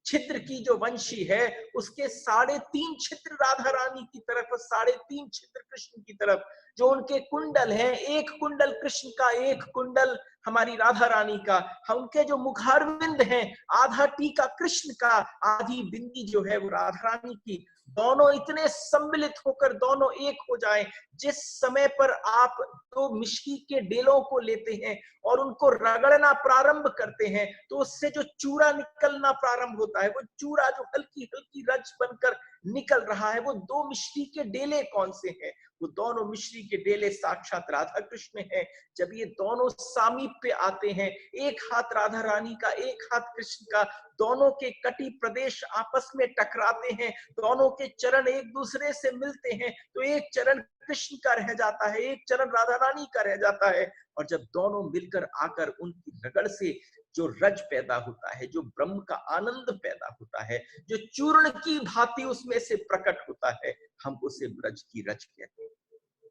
Speaker 1: छिद्र की जो वंशी है उसके 3.5 छिद्र राधा रानी की तरफ, 3.5 छिद्र कृष्ण की तरफ। जो उनके कुंडल हैं, एक कुंडल कृष्ण का, एक कुंडल हमारी राधा रानी का। उनके जो मुखारविंद हैं, आधा टीका कृष्ण का, आधी बिंदी जो है वो राधा रानी की। दोनों इतने सम्मिलित होकर दोनों एक हो जाएं। जिस समय पर आप दो मिश्री के डेलों को लेते हैं और उनको रगड़ना प्रारंभ करते हैं तो उससे जो चूरा निकलना प्रारंभ होता है, वो चूरा जो हल्की हल्की रज बनकर निकल रहा है, वो दो मिश्री के डेले कौन से हैं? वो दोनों मिश्री के डेले साक्षात राधा कृष्ण हैं। जब ये दोनों सामीप्य आते हैं, एक हाथ राधा रानी का, एक हाथ कृष्ण का, दोनों के कटी प्रदेश आपस में टकराते हैं, दोनों के चरण एक दूसरे से मिलते हैं, तो एक चरण कृष्ण का रह जाता है, एक चरण राधा रानी का रह जाता है। और जब दोनों मिलकर आकर उनकी रगड़ से जो रज पैदा होता है, जो ब्रह्म का आनंद पैदा होता है, जो चूर्ण की भांति उसमें से प्रकट होता है, हम उसे ब्रज की रज कहते हैं।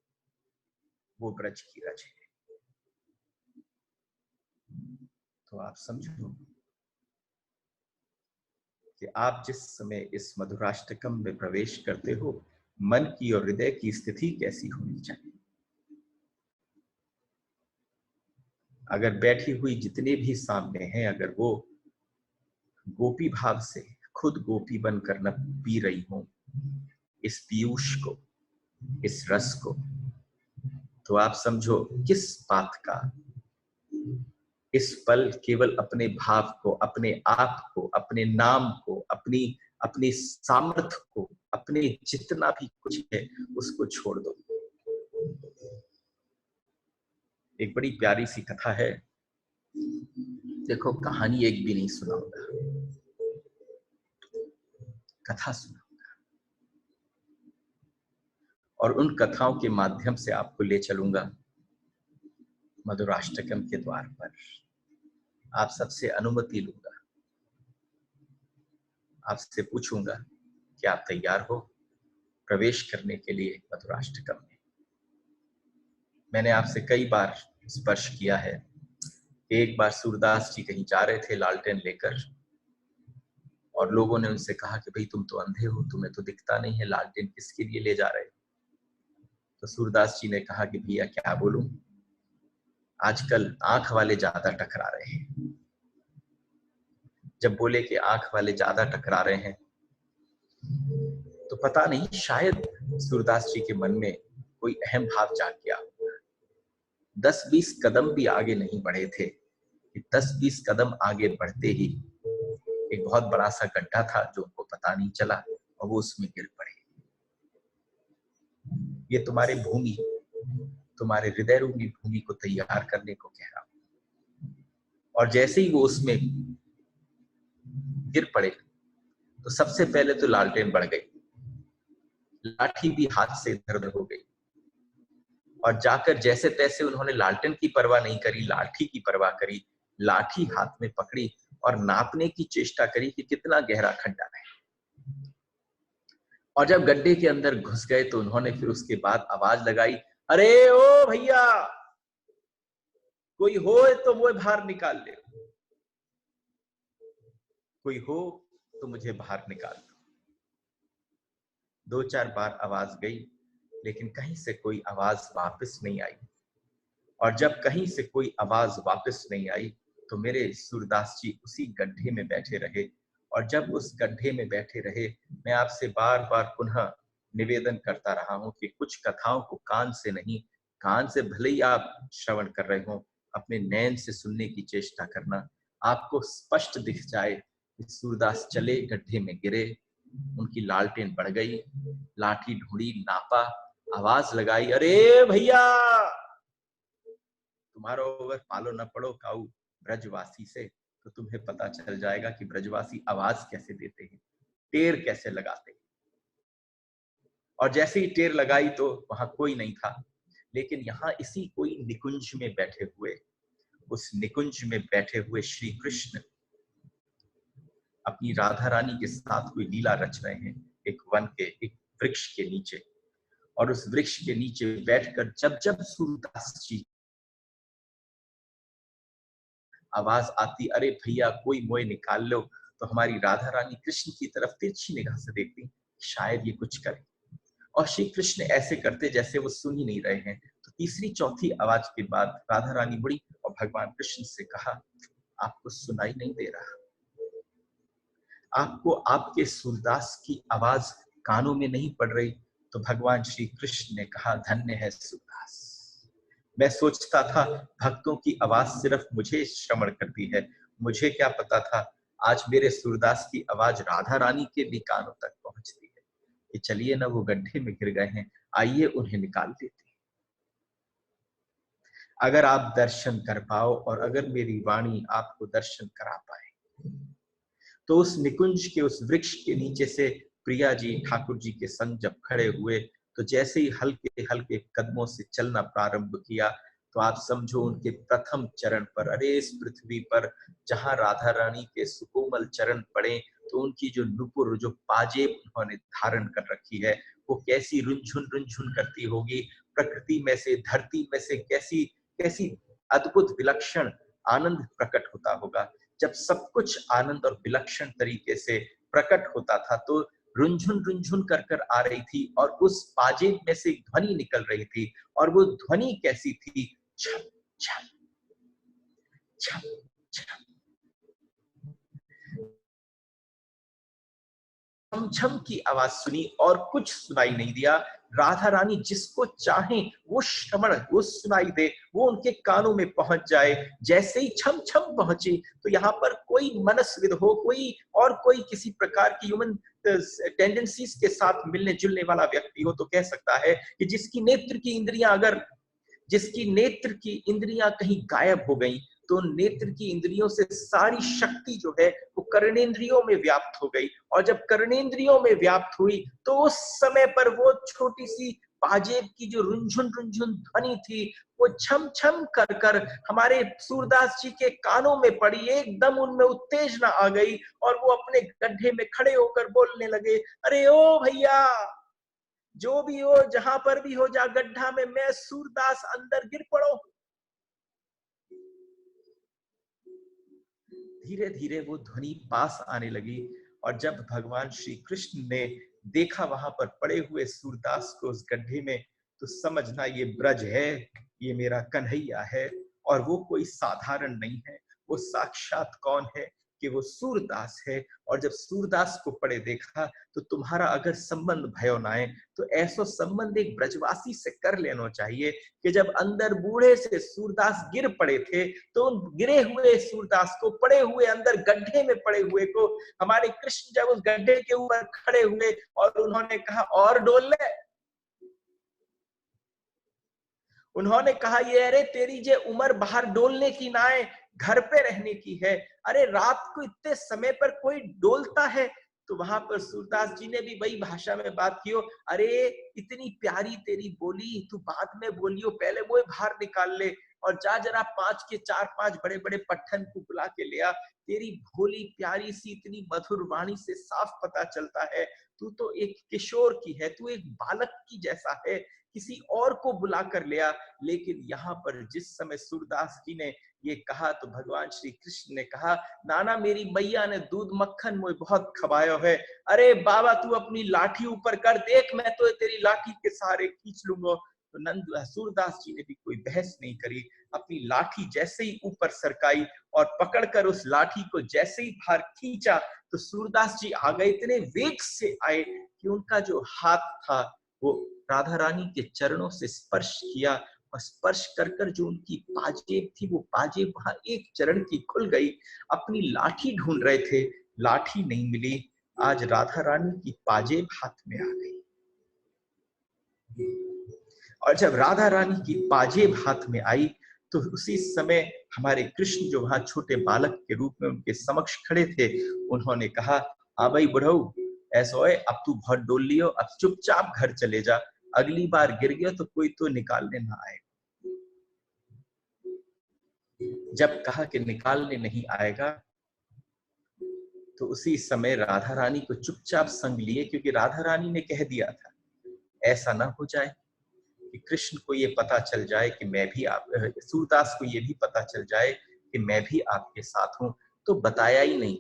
Speaker 1: वो ब्रज की रज है। तो आप समझो कि आप जिस समय इस मधुराष्टकम में प्रवेश करते हो, मन की और हृदय की स्थिति कैसी होनी चाहिए। अगर बैठी हुई जितने भी सामने हैं, अगर वो गोपी भाव से खुद गोपी बनकर न पी रही हो इस पीयूष को, इस रस को, तो आप समझो किस बात का इस पल केवल अपने भाव को, अपने आप को, अपने नाम को, अपनी सामर्थ्य को, अपने जितना भी कुछ है उसको छोड़ दो। एक बड़ी प्यारी सी कथा है, देखो कहानी एक भी नहीं सुनाऊंगा, कथा सुनाऊंगा, और उन कथाओं के माध्यम से आपको ले चलूंगा मधुराष्टकम के द्वार पर। आप सबसे अनुमति लूंगा, आपसे पूछूंगा कि आप तैयार हो प्रवेश करने के लिए मधुराष्टकम में। मैंने आपसे कई बार स्पर्श किया है। एक बार सूरदास जी कहीं जा रहे थे लालटेन लेकर, और लोगों ने उनसे कहा कि भाई तुम तो अंधे हो, तुम्हें तो दिखता नहीं है, लालटेन किसके लिए ले जा रहे हो? तो सूरदास जी ने कहा कि भैया क्या बोलूं, आजकल आंख वाले ज्यादा टकरा रहे हैं। जब बोले कि आंख वाले ज्यादा टकरा रहे हैं, तो पता नहीं शायद सूरदास जी के मन में कोई अहम भाव जाग गया। 10-20 कदम भी आगे नहीं बढ़े थे कि 10-20 कदम आगे बढ़ते ही एक बहुत बड़ा सा गड्ढा था जो उनको पता नहीं चला और वो उसमें गिर पड़े। ये तुम्हारे भूमि, तुम्हारे हृदय रूपी भूमि को तैयार करने को कह रहा हूं। और जैसे ही वो उसमें गिर पड़े तो सबसे पहले तो लालटेन बढ़ गई, लाठी भी हाथ से इधर उधर हो गई, और जाकर जैसे तैसे उन्होंने लालटेन की परवाह नहीं करी, लाठी की परवाह करी, लाठी हाथ में पकड़ी और नापने की चेष्टा करी कि कितना गहरा खड्डा है। और जब गड्ढे के अंदर घुस गए तो उन्होंने फिर उसके बाद आवाज लगाई, अरे ओ भैया, कोई हो तो वो बाहर निकाल ले, कोई हो तो मुझे बाहर निकाल दो। 2-4 बार आवाज गई, लेकिन कहीं से कोई आवाज वापस नहीं आई। और जब कहीं से कोई आवाज वापस नहीं आई तो मेरे सूरदास जी उसी गड्ढे में बैठे रहे। और जब उस गड्ढे में बैठे रहे, मैं आपसे बार बार पुनः निवेदन करता रहा हूं कि कुछ कथाओं को कान से नहीं, कान से भले ही आप श्रवण कर रहे हो, अपने नयन से सुनने की चेष्टा करना। आपको स्पष्ट दिख जाए कि सूरदास चले, गड्ढे में गिरे, उनकी लालटेन बढ़ गई, लाठी ढूंढी, नापा, आवाज लगाई, अरे भैया, तुम्हारा अगर पालो न पड़ो काऊ ब्रजवासी से, तो तुम्हें पता चल जाएगा कि ब्रजवासी आवाज कैसे देते हैं, टेर कैसे लगाते हैं। और जैसे ही टेर लगाई तो वहां कोई नहीं था, लेकिन यहाँ इसी कोई निकुंज में बैठे हुए, उस निकुंज में बैठे हुए श्री कृष्ण अपनी राधा रानी के साथ कोई लीला रच रहे हैं, एक वन के एक वृक्ष के नीचे। और उस वृक्ष के नीचे बैठकर जब जब सूरदास जी आवाज आती, अरे भैया कोई मोए निकाल लो, तो हमारी राधा रानी कृष्ण की तरफ तिरछी निगाह से देखती, शायद ये कुछ करे, और श्री कृष्ण ऐसे करते जैसे वो सुन ही नहीं रहे हैं। तो तीसरी चौथी आवाज के बाद राधा रानी मुड़ी और भगवान कृष्ण से कहा, आपको सुनाई नहीं दे रहा? आपको आपके सूरदास की आवाज कानों में नहीं पड़ रही? तो भगवान श्री कृष्ण ने कहा, धन्य है सूरदास। मैं सोचता था भक्तों की आवाज सिर्फ मुझे श्रवण करती है, मुझे क्या पता था आज मेरे सूरदास की आवाज राधा रानी के भी कानों तक पहुंचती है। कि चलिए ना, वो गड्ढे में गिर गए हैं, आइए उन्हें निकाल देते हैं। अगर आप दर्शन कर पाओ और अगर मेरी वाणी आपको दर्शन करा पाए, तो उस निकुंज के उस वृक्ष के नीचे से प्रिया जी ठाकुर जी के संग जब खड़े हुए, तो जैसे ही हल्के हल्के कदमों से चलना प्रारंभ किया, तो आप समझो उनके प्रथम चरण पर, अरे इस पृथ्वी पर जहां राधा रानी के सुकोमल चरण पड़े, तो उनकी जो नुपुर, जो पाजेब उन्होंने धारण कर रखी है, वो कैसी रुंझुन करती होगी। प्रकृति में से, धरती में से कैसी कैसी अद्भुत विलक्षण आनंद प्रकट होता होगा। जब सब कुछ आनंद और विलक्षण तरीके से प्रकट होता था, तो रुंझुन कर कर आ रही थी और उस पाजेब में से ध्वनि निकल रही थी। और वो ध्वनि कैसी थी? छम छम छम छम छम छम की आवाज सुनी और कुछ सुनाई नहीं दिया। राधा रानी जिसको चाहे वो श्रवण, वो सुनाई दे, वो उनके कानों में पहुंच जाए। जैसे ही छम छम पहुंची, तो यहाँ पर कोई मनस्विद हो, कोई किसी प्रकार की ह्यूमन टेंडेंसीज के साथ मिलने जुलने वाला व्यक्ति हो, तो कह सकता है कि जिसकी नेत्र की इंद्रियां कहीं गायब हो गई, तो नेत्र की इंद्रियों से सारी शक्ति जो है वो कर्णेंद्रियों में व्याप्त हो गई। और जब कर्णेंद्रियों में व्याप्त हुई, तो उस समय पर वो छोटी सी पाजेब की जो रुंझुन रुंझुन ध्वनि थी, वो छम छम कर कर हमारे सूरदास जी के कानों में पड़ी। एकदम उनमें उत्तेजना आ गई और वो अपने गड्ढे में खड़े होकर बोलने लगे, अरे ओ भैया, जो भी हो, जहां पर भी हो, जा गड्ढा में, मैं सूरदास अंदर गिर पड़ो। धीरे धीरे वो ध्वनि पास आने लगी, और जब भगवान श्री कृष्ण ने देखा वहां पर पड़े हुए सूरदास को उस गड्ढे में, तो समझना ये ब्रज है, ये मेरा कन्हैया है, और वो कोई साधारण नहीं है। वो साक्षात कौन है? कि वो सूरदास है। और जब सूरदास को पड़े देखा, तो तुम्हारा अगर संबंध भयो नाए, तो ऐसो संबंध एक ब्रजवासी से कर लेना चाहिए कि जब अंदर बूढ़े से सूरदास गिर पड़े थे, तो उन गिरे हुए सूरदास को, पड़े हुए अंदर गड्ढे में पड़े हुए को, हमारे कृष्ण जब उस गड्ढे के ऊपर खड़े हुए और उन्होंने कहा, और डोल ले। उन्होंने कहा, ये अरे तेरी जे उम्र बाहर डोलने की ना है, घर पे रहने की है। अरे रात को इतने समय पर कोई डोलता है? तो वहां पर सूरदास जी ने भी वही भाषा में बात की, अरे इतनी प्यारी तेरी बोली, तू बाद में बोलियो, पहले वो बाहर निकाल ले, और जा जरा चार पांच बड़े बड़े पट्टन को बुला के ले आ। तेरी भोली प्यारी सी इतनी मधुर वाणी से साफ पता चलता है तू तो एक किशोर की है, तू एक बालक की जैसा है, किसी और को बुला कर ले आ। लेकिन यहाँ पर जिस समय सूरदास जी ने ये कहा, तो भगवान श्री कृष्ण ने कहा, नाना मेरी मैया ने दूध मक्खन मुझे बहुत खवायो है। अरे बाबा, तू अपनी लाठी ऊपर कर, देख मैं तो तेरी लाठी के सहारे खींच लूंगा। तो नंद सूरदास जी ने भी कोई बहस नहीं करी, अपनी लाठी जैसे ही ऊपर सरकाई और पकड़कर उस लाठी को जैसे ही बाहर खींचा, तो सूरदास जी आ गए, इतने वेग से आए कि उनका जो हाथ था वो राधा रानी के चरणों से स्पर्श किया, और स्पर्श कर कर जो उनकी पाजेब थी, वो पाजेब वहां एक चरण की खुल गई। अपनी लाठी ढूंढ रहे थे, लाठी नहीं मिली। आज राधा रानी की पाजेब हाथ में आ गई, और जब राधा रानी की पाजेब हाथ में आई, तो उसी समय हमारे कृष्ण जो वहां छोटे बालक के रूप में उनके समक्ष खड़े थे, उन्होंने कहा, आ भाई बुढ़ऊ, ऐसा है, अब तू बहुत डोल लियो, अब चुपचाप घर चले जा, अगली बार गिर गया तो कोई तो निकालने ना आएगा। जब कहा कि निकालने नहीं आएगा, तो उसी समय राधा रानी को चुपचाप संग लिए, क्योंकि राधा रानी ने कह दिया था, ऐसा ना हो जाए कि कृष्ण को ये पता चल जाए कि मैं भी आप, सूरदास को ये भी पता चल जाए कि मैं भी आपके साथ हूं। तो बताया ही नहीं,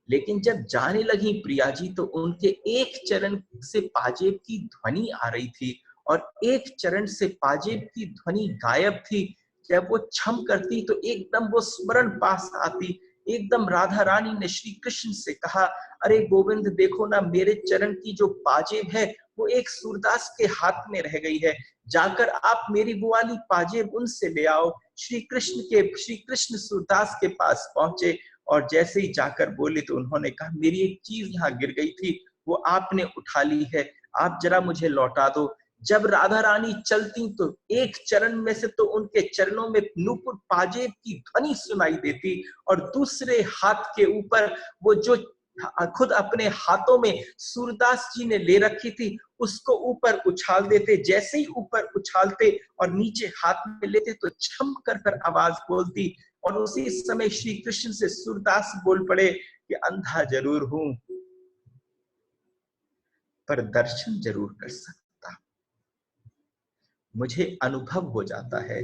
Speaker 1: लेकिन जब जाने लगी प्रिया जी तो उनके एक चरण से पाजेब की ध्वनि आ रही थी और एक चरण से पाजेब की ध्वनि गायब थी। जब वो छम करती तो एकदम वो स्मरण पास आती। एकदम राधा रानी ने श्री कृष्ण से कहा, अरे गोविंद देखो ना, मेरे चरण की जो पाजेब है वो एक सूरदास के हाथ में रह गई है, जाकर आप मेरी वो वाली पाजेब उनसे ले आओ। श्री कृष्ण सूरदास के पास पहुंचे और जैसे ही जाकर बोले तो उन्होंने कहा, मेरी एक चीज यहाँ गिर गई थी, वो आपने उठा ली है, आप जरा मुझे लौटा दो। जब राधा रानी चलती तो एक चरण में से तो उनके चरणों में नूपुर पाजेब की ध्वनि सुनाई देती और दूसरे हाथ के ऊपर वो जो खुद अपने हाथों में सूरदास जी ने ले रखी थी उसको ऊपर उछाल देते। जैसे ही ऊपर उछालते और नीचे हाथ में लेते तो छम कर आवाज बोलती और उसी समय श्री कृष्ण से सूरदास बोल पड़े कि अंधा जरूर हूं पर दर्शन जरूर कर सकता। मुझे अनुभव हो जाता है,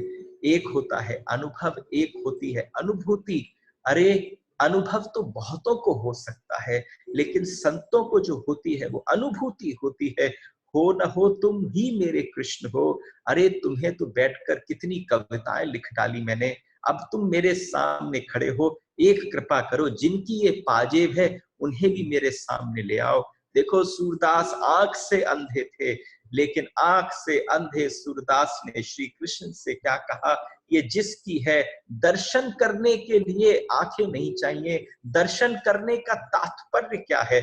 Speaker 1: एक होता है अनुभव, एक होती है अनुभूति। अरे अनुभव तो बहुतों को हो सकता है, लेकिन संतों को जो होती है वो अनुभूति होती है। हो न हो तुम ही मेरे कृष्ण हो। अरे तुम्हें तो बैठकर कितनी कविताएं लिख डाली मैंने, अब तुम मेरे सामने खड़े हो, एक कृपा करो, जिनकी ये पाजेब है उन्हें भी मेरे सामने ले आओ। देखो सूरदास आंख से अंधे थे, लेकिन आंख से अंधे सूरदास ने श्री कृष्ण से क्या कहा, ये जिसकी है, दर्शन करने के लिए आंखें नहीं चाहिए। दर्शन करने का तात्पर्य क्या है?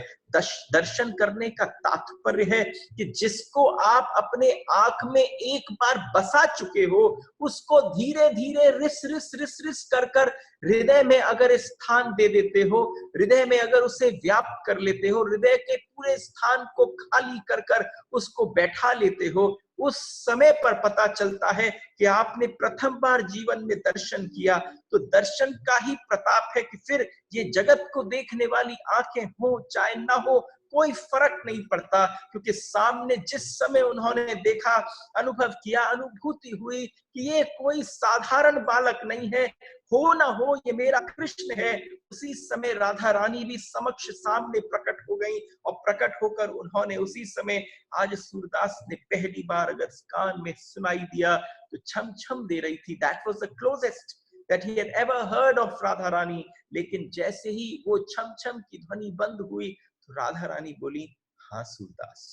Speaker 1: दर्शन करने का तात्पर्य है कि जिसको आप अपने आंख में एक बार बसा चुके हो, उसको धीरे धीरे रिस रिस रिस रिस कर कर हृदय में अगर स्थान दे देते हो, हृदय में अगर उसे व्याप्त कर लेते हो, हृदय के पूरे स्थान को खाली कर कर उसको बैठा लेते हो, उस समय पर पता चलता है कि आपने प्रथम बार जीवन में दर्शन किया। तो दर्शन का ही प्रताप है कि फिर ये जगत को देखने वाली आंखें हो चाहे ना हो, कोई फर्क नहीं पड़ता, क्योंकि सामने जिस समय उन्होंने देखा, अनुभव किया, अनुभूति हुई कि ये कोई साधारण बालक नहीं है, हो ना हो ये मेरा कृष्ण है। उसी समय राधा रानी भी समक्ष सामने प्रकट हो गई और प्रकट होकर उन्होंने उसी समय, आज सूरदास ने पहली बार अगर कान में सुनाई दिया तो छम छम दे रही थी। That was the closest that he had ever heard of Radha Rani. लेकिन जैसे ही वो छम छम की ध्वनि बंद हुई तो राधा रानी बोली, हाँ सूरदास,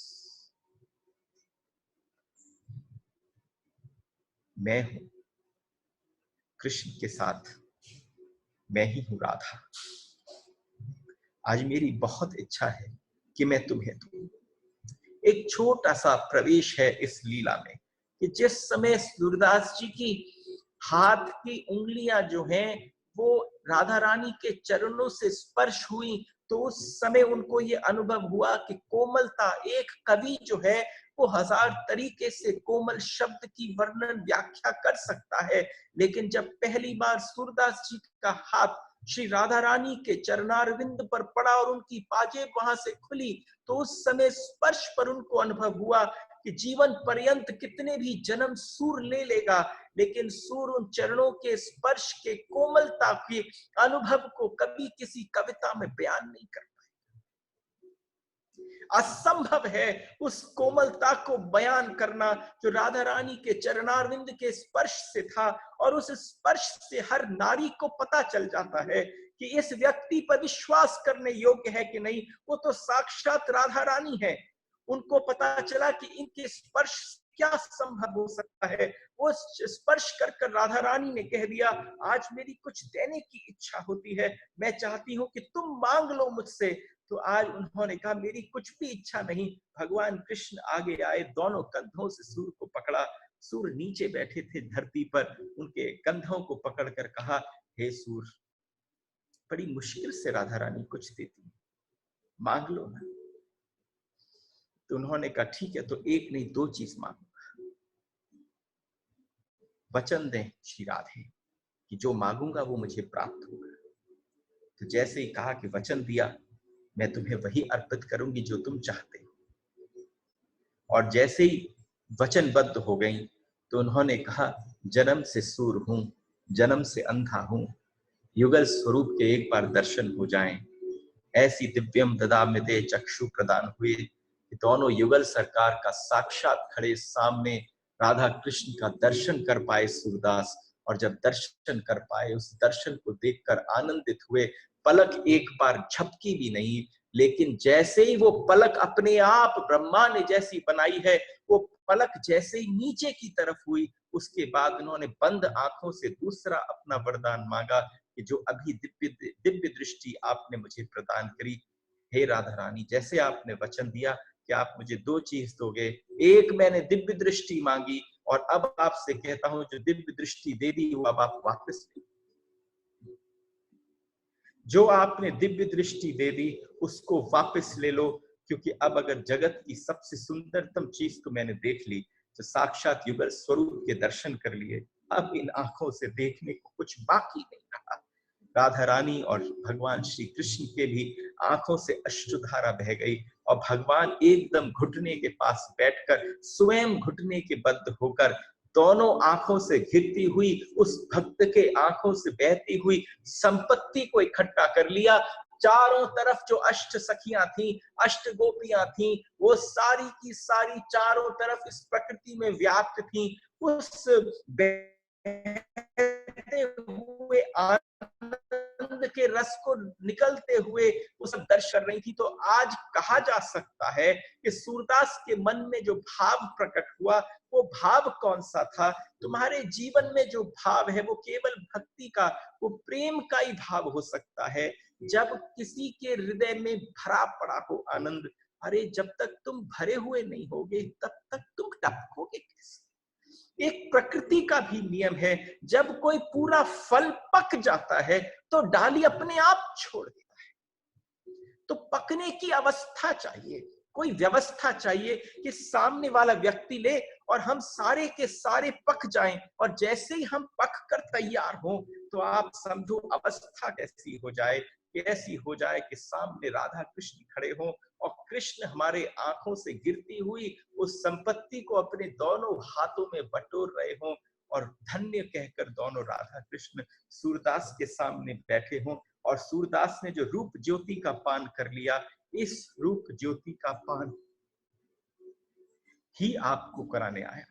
Speaker 1: मैं हूं कृष्ण के साथ, मैं ही हूं राधा। आज मेरी बहुत इच्छा है कि मैं तुम्हें दूं। एक छोटा सा प्रवेश है इस लीला में कि जिस समय सूरदास जी की हाथ की उंगलियां जो हैं वो राधा रानी के चरणों से स्पर्श हुई, तो उस समय उनको ये अनुभव हुआ कि कोमलता, एक कवि जो है वो हजार तरीके से कोमल शब्द की वर्णन व्याख्या कर सकता है, लेकिन जब पहली बार सूरदास जी का हाथ श्री राधा रानी के चरणारविंद पर पड़ा और उनकी पाजेब वहां से खुली, तो उस समय स्पर्श पर उनको अनुभव हुआ कि जीवन पर्यंत कितने भी जन्म सूर ले लेगा, लेकिन सूर उन चरणों के स्पर्श के कोमलता के अनुभव को कभी किसी कविता में बयान नहीं कर पाएगा। असंभव है उस कोमलता को बयान करना जो राधा रानी के चरणारविंद के स्पर्श से था, और उस स्पर्श से हर नारी को पता चल जाता है कि इस व्यक्ति पर विश्वास करने योग्य है कि नहीं, वो तो साक्षात राधा रानी है। उनको पता चला कि इनके स्पर्श क्या संभव हो सकता है। वो स्पर्श कर कर राधा रानी ने कह दिया, आज मेरी कुछ देने की इच्छा होती है, मैं चाहती हूं कि तुम मांग लो मुझसे। तो आज उन्होंने कहा, मेरी कुछ भी इच्छा नहीं। भगवान कृष्ण आगे आए, दोनों कंधों से सूर को पकड़ा, सूर नीचे बैठे थे धरती पर, उनके कंधों को पकड़कर कहा, हे सूर, बड़ी मुश्किल से राधा रानी कुछ देती, मांग लो ना। तो उन्होंने कहा, ठीक है, तो एक नहीं दो चीज मांगूंगा, वचन दें श्री राधे कि जो मांगूंगा वो मुझे प्राप्त होगा। तो जैसे ही कहा कि वचन दिया, मैं तुम्हें वही अर्पित करूंगी जो तुम चाहते हो। और जैसे ही वचनबद्ध हो गई तो उन्होंने कहा, जन्म से सूर हूं, जन्म से अंधा हूं, युगल स्वरूप के एक बार दर्शन हो जाएं, ऐसी दिव्यम ददामिते चक्षु प्रदान हुए कि दोनों युगल सरकार का साक्षात खड़े सामने राधा कृष्ण का दर्शन कर पाए सूरदास। और जब दर्शन कर पाए, उस दर्शन को देखकर आनंदित हुए। पलक एक बार झपकी भी नहीं, लेकिन जैसे ही वो पलक अपने आप ब्रह्मा ने जैसी बनाई है, वो पलक जैसे ही नीचे की तरफ हुई, उसके बाद उन्होंने बंद आंखों से दूसरा अपना वरदान मांगा कि जो अभी दिव्य दिव्य दृष्टि आपने मुझे प्रदान करी, हे राधा रानी, जैसे आपने वचन दिया कि आप मुझे 2 चीज दोगे। एक मैंने दिव्य दृष्टि मांगी, और अब आपसे कहता हूं जो दिव्य दृष्टि दे दी वो अब आप वापस ले। जो आपने दिव्य दृष्टि दे दी उसको वापस ले लो, क्योंकि अब अगर जगत की सबसे सुंदरतम चीज तो मैंने देख ली, तो साक्षात युगल स्वरूप के दर्शन कर लिए, अब इन आंखों से देखने को कुछ बाकी नहीं रहा। राधा रानी और भगवान श्री कृष्ण के भी आंखों से अश्रुधारा बह गई, और भगवान एकदम घुटने के पास बैठकर स्वयं घुटने के बद्ध होकर दोनों आंखों से घिरती हुई उस भक्त के आंखों से बहती हुई संपत्ति को इकट्ठा कर लिया। चारों तरफ जो अष्ट सखियां थी, अष्ट गोपियां थी, वो सारी की सारी चारों तरफ इस प्रकृति में व्याप्त थी। उस बहते हुए आनंद के रस को निकलते हुए वो सब दर्शन कर रही थी। तो आज कहा जा सकता है कि सूरदास के मन में जो भाव प्रकट हुआ, वो भाव कौन सा था? तुम्हारे जीवन में जो भाव है वो केवल भक्ति का, वो प्रेम का ही भाव हो सकता है। जब किसी के हृदय में भरा पड़ा हो आनंद, अरे जब तक तुम भरे हुए नहीं होगे तब तक तुम टपकोगे कैसे? एक प्रकृति का भी नियम है, जब कोई पूरा फल पक जाता है तो डाली अपने आप छोड़ देता है। तो पकने की अवस्था चाहिए, कोई व्यवस्था चाहिए कि सामने वाला व्यक्ति ले और हम सारे के सारे पक जाएं, और जैसे ही हम पक कर तैयार हो तो आप समझो अवस्था कैसी हो जाए, ऐसी हो जाए कि सामने राधा कृष्ण खड़े हों और कृष्ण हमारे आंखों से गिरती हुई उस संपत्ति को अपने दोनों हाथों में बटोर रहे हों, और धन्य कहकर दोनों राधा कृष्ण सूरदास के सामने बैठे हों। और सूरदास ने जो रूप ज्योति का पान कर लिया, इस रूप ज्योति का पान ही आपको कराने आया।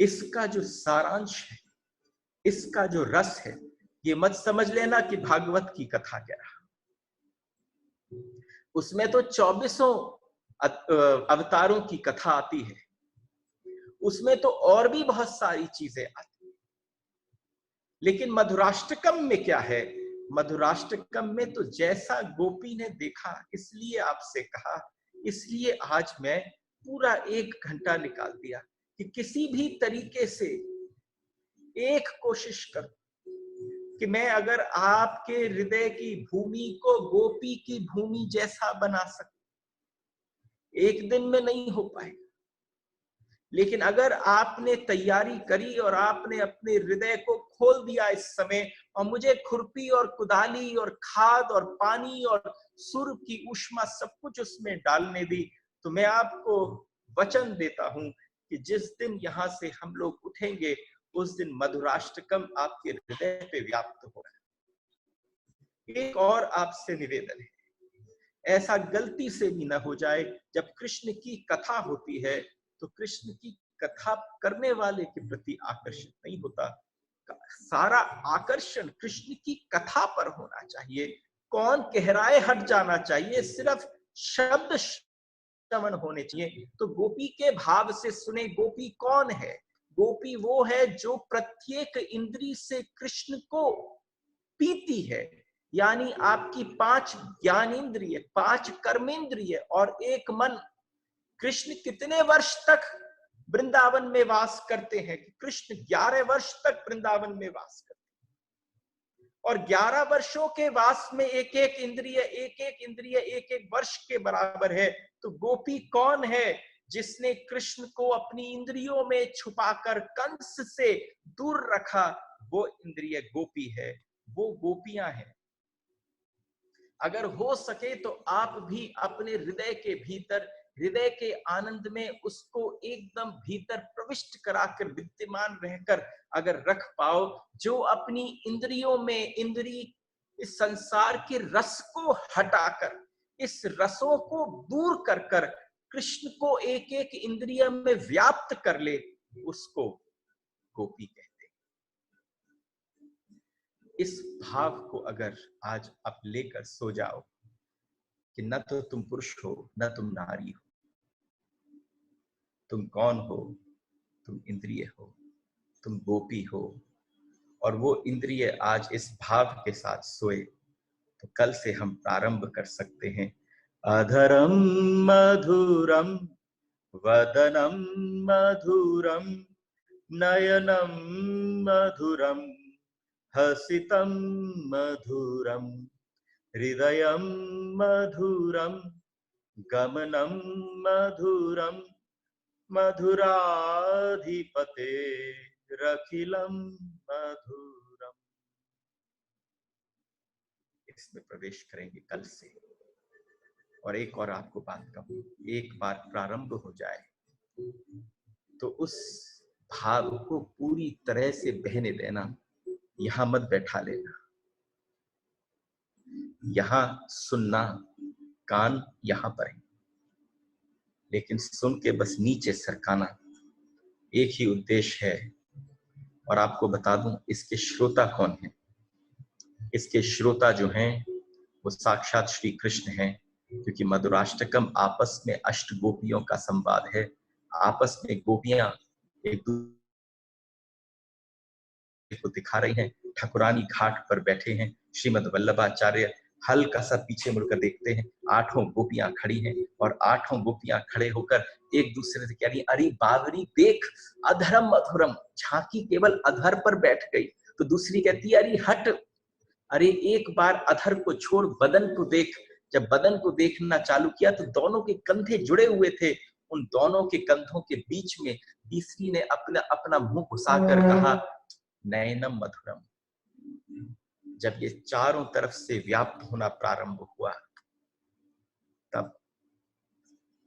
Speaker 1: इसका जो सारांश है, इसका जो रस है, ये मत समझ लेना कि भागवत की कथा कह रहा। उसमें तो 24 अवतारों की कथा आती है, उसमें तो और भी बहुत सारी चीजें आती है। लेकिन मधुराष्टकम में क्या है? मधुराष्टकम में तो जैसा गोपी ने देखा, इसलिए आपसे कहा, इसलिए आज मैं पूरा 1 घंटा निकाल दिया कि किसी भी तरीके से एक कोशिश कर कि मैं अगर आपके हृदय की भूमि को गोपी की भूमि जैसा बना सकता। 1 दिन में नहीं हो पाएगा, लेकिन अगर आपने तैयारी करी और आपने अपने हृदय को खोल दिया इस समय, और मुझे खुरपी और कुदाली और खाद और पानी और सुर की ऊष्मा सब कुछ उसमें डालने दी, तो मैं आपको वचन देता हूं कि जिस दिन यहां से हम लोग उठेंगे, उस दिन मधुराष्टकम आपके हृदय पे व्याप्त होगा। एक और आपसे निवेदन है, ऐसा गलती से भी न हो जाए, जब कृष्ण की कथा होती है तो कृष्ण की कथा करने वाले के प्रति आकर्षित नहीं होता। सारा आकर्षण कृष्ण की कथा पर होना चाहिए। कौन कह रहा है हट जाना चाहिए, सिर्फ शब्द श्रवण होने चाहिए। तो गोपी के भाव से सुने, गोपी कौन है? गोपी वो है जो प्रत्येक इंद्री से कृष्ण को पीती है, यानी आपकी 5 ज्ञानेंद्रिय, 5 कर्मेंद्रिय और 1 मन। कृष्ण कितने वर्ष तक वृंदावन में वास करते हैं? कृष्ण 11 वर्ष तक वृंदावन में वास करते हैं, और 11 वर्षों के वास में एक एक इंद्रिय एक एक वर्ष के बराबर है। तो गोपी कौन है? जिसने कृष्ण को अपनी इंद्रियों में छुपाकर कंस से दूर रखा, वो इंद्रिय गोपी है, वो गोपियां हैं। अगर हो सके तो आप भी अपने हृदय के भीतर, हृदय के आनंद में उसको एकदम भीतर प्रविष्ट कराकर, विद्यमान रहकर अगर रख पाओ, जो अपनी इंद्रियों में इस संसार के रस को हटाकर, इस रसों को दूर कर कर कृष्ण को एक एक इंद्रिय में व्याप्त कर ले, उसको गोपी कहते हैं। इस भाव को अगर आज आप लेकर सो जाओ कि न तो तुम पुरुष हो, न तुम नारी हो, तुम कौन हो, तुम इंद्रिय हो, तुम गोपी हो, और वो इंद्रिय आज इस भाव के साथ सोए, तो कल से हम प्रारंभ कर सकते हैं। अधरम मधुरम वदनम मधुरम नयनम मधुरम हसितम मधुरम हृदयम मधुरम गमनम मधुरम मधुराधिपते रखिलम मधुरम। इसमें प्रवेश करेंगे कल से। और एक और आपको बात कहूं, एक बार प्रारंभ हो जाए तो उस भाव को पूरी तरह से बहने देना, यहां मत बैठा लेना। यहां सुनना, कान यहां पर है, लेकिन सुन के बस नीचे सरकाना, एक ही उद्देश्य है। और आपको बता दूं इसके श्रोता कौन है। इसके श्रोता जो हैं वो साक्षात श्री कृष्ण हैं, क्योंकि मधुराष्टकम आपस में अष्ट गोपियों का संवाद है। आपस में गोपियां एक दूसरे को दिखा रही हैं। ठाकुरानी घाट पर बैठे हैं, श्रीमद वल्लभाचार्य हल्का सा पीछे मुड़कर देखते हैं, 8 गोपियां खड़ी हैं, और 8 गोपियां खड़े होकर एक दूसरे से कह रही, अरे बावरी देख, अधरम मधुरम। झांकी केवल अधर पर बैठ गई तो दूसरी कहती है, अरे हट, अरे एक बार अधर को छोड़, बदन को देख। जब बदन को देखना चालू किया तो दोनों के कंधे जुड़े हुए थे। उन दोनों के कंधों के बीच में तीसरी ने अपना अपना मुंह घुसाकर कहा, नयनम मधुरम। जब ये चारों तरफ से व्याप्त होना प्रारंभ हुआ, तब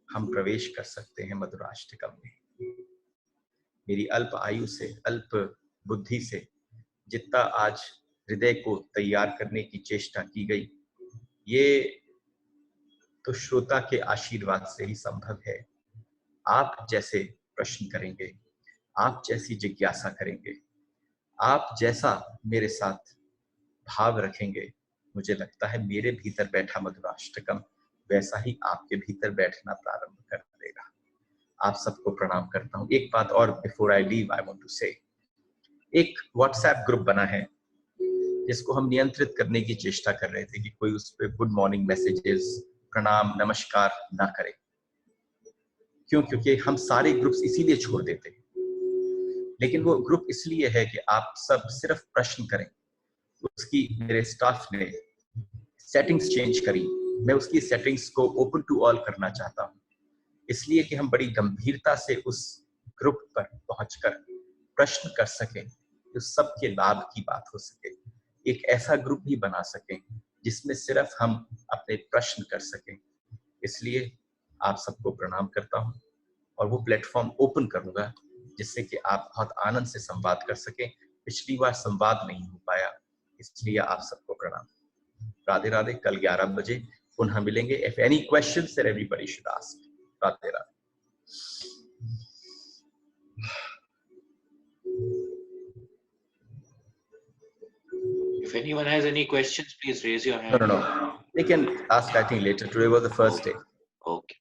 Speaker 1: हम प्रवेश कर सकते हैं मधुराष्टकम में। मेरी अल्प आयु से, अल्प बुद्धि से जितना आज हृदय को तैयार करने की चेष्टा की गई, ये तो श्रोता के आशीर्वाद से ही संभव है। आप जैसे प्रश्न करेंगे, आप जैसी जिज्ञासा करेंगे, आप जैसा मेरे साथ भाव रखेंगे, मुझे लगता है मेरे भीतर बैठा मधुराष्टकम वैसा ही आपके भीतर बैठना प्रारंभ कर देगा। आप सबको प्रणाम करता हूं। एक बात और before I leave I want to say, एक व्हाट्सएप ग्रुप बना है जिसको हम नियंत्रित करने की चेष्टा कर रहे थे कि कोई उस पर गुड मॉर्निंग मैसेजेस, प्रणाम, नमस्कार ना करे। क्यों? क्योंकि हम सारे ग्रुप्स इसीलिए छोड़ देते हैं, लेकिन वो ग्रुप इसलिए है कि आप सब सिर्फ प्रश्न करें। उसकी मेरे स्टाफ ने सेटिंग्स चेंज करी, मैं उसकी सेटिंग्स को ओपन टू ऑल करना चाहता हूं, इसलिए कि हम बड़ी गंभीरता से उस ग्रुप पर पहुंचकर प्रश्न कर सकें, तो सबके लाभ की बात हो सके। एक ऐसा ग्रुप भी बना सकें जिसमें सिर्फ हम अपने प्रश्न कर सकें। इसलिए आप सबको प्रणाम करता हूं और वो प्लेटफॉर्म ओपन करूंगा जिससे कि आप बहुत आनंद से संवाद कर सकें। पिछली बार संवाद नहीं हो पाया, इसलिए आप सबको प्रणाम। राधे राधे। कल 11 बजे पुनः मिलेंगे। If any questions that everybody should ask. Radhe Radhe.
Speaker 2: If anyone has any questions, please raise your hand.
Speaker 1: No. They can ask, I think, later. Today was the first day.
Speaker 2: Okay.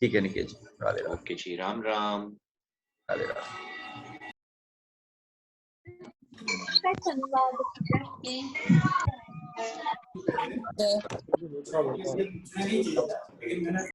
Speaker 1: ठीक है निकेश जी। राधे राधे।
Speaker 2: Okay जी, राम राम।
Speaker 1: राधे राधे।
Speaker 3: धन्यवाद।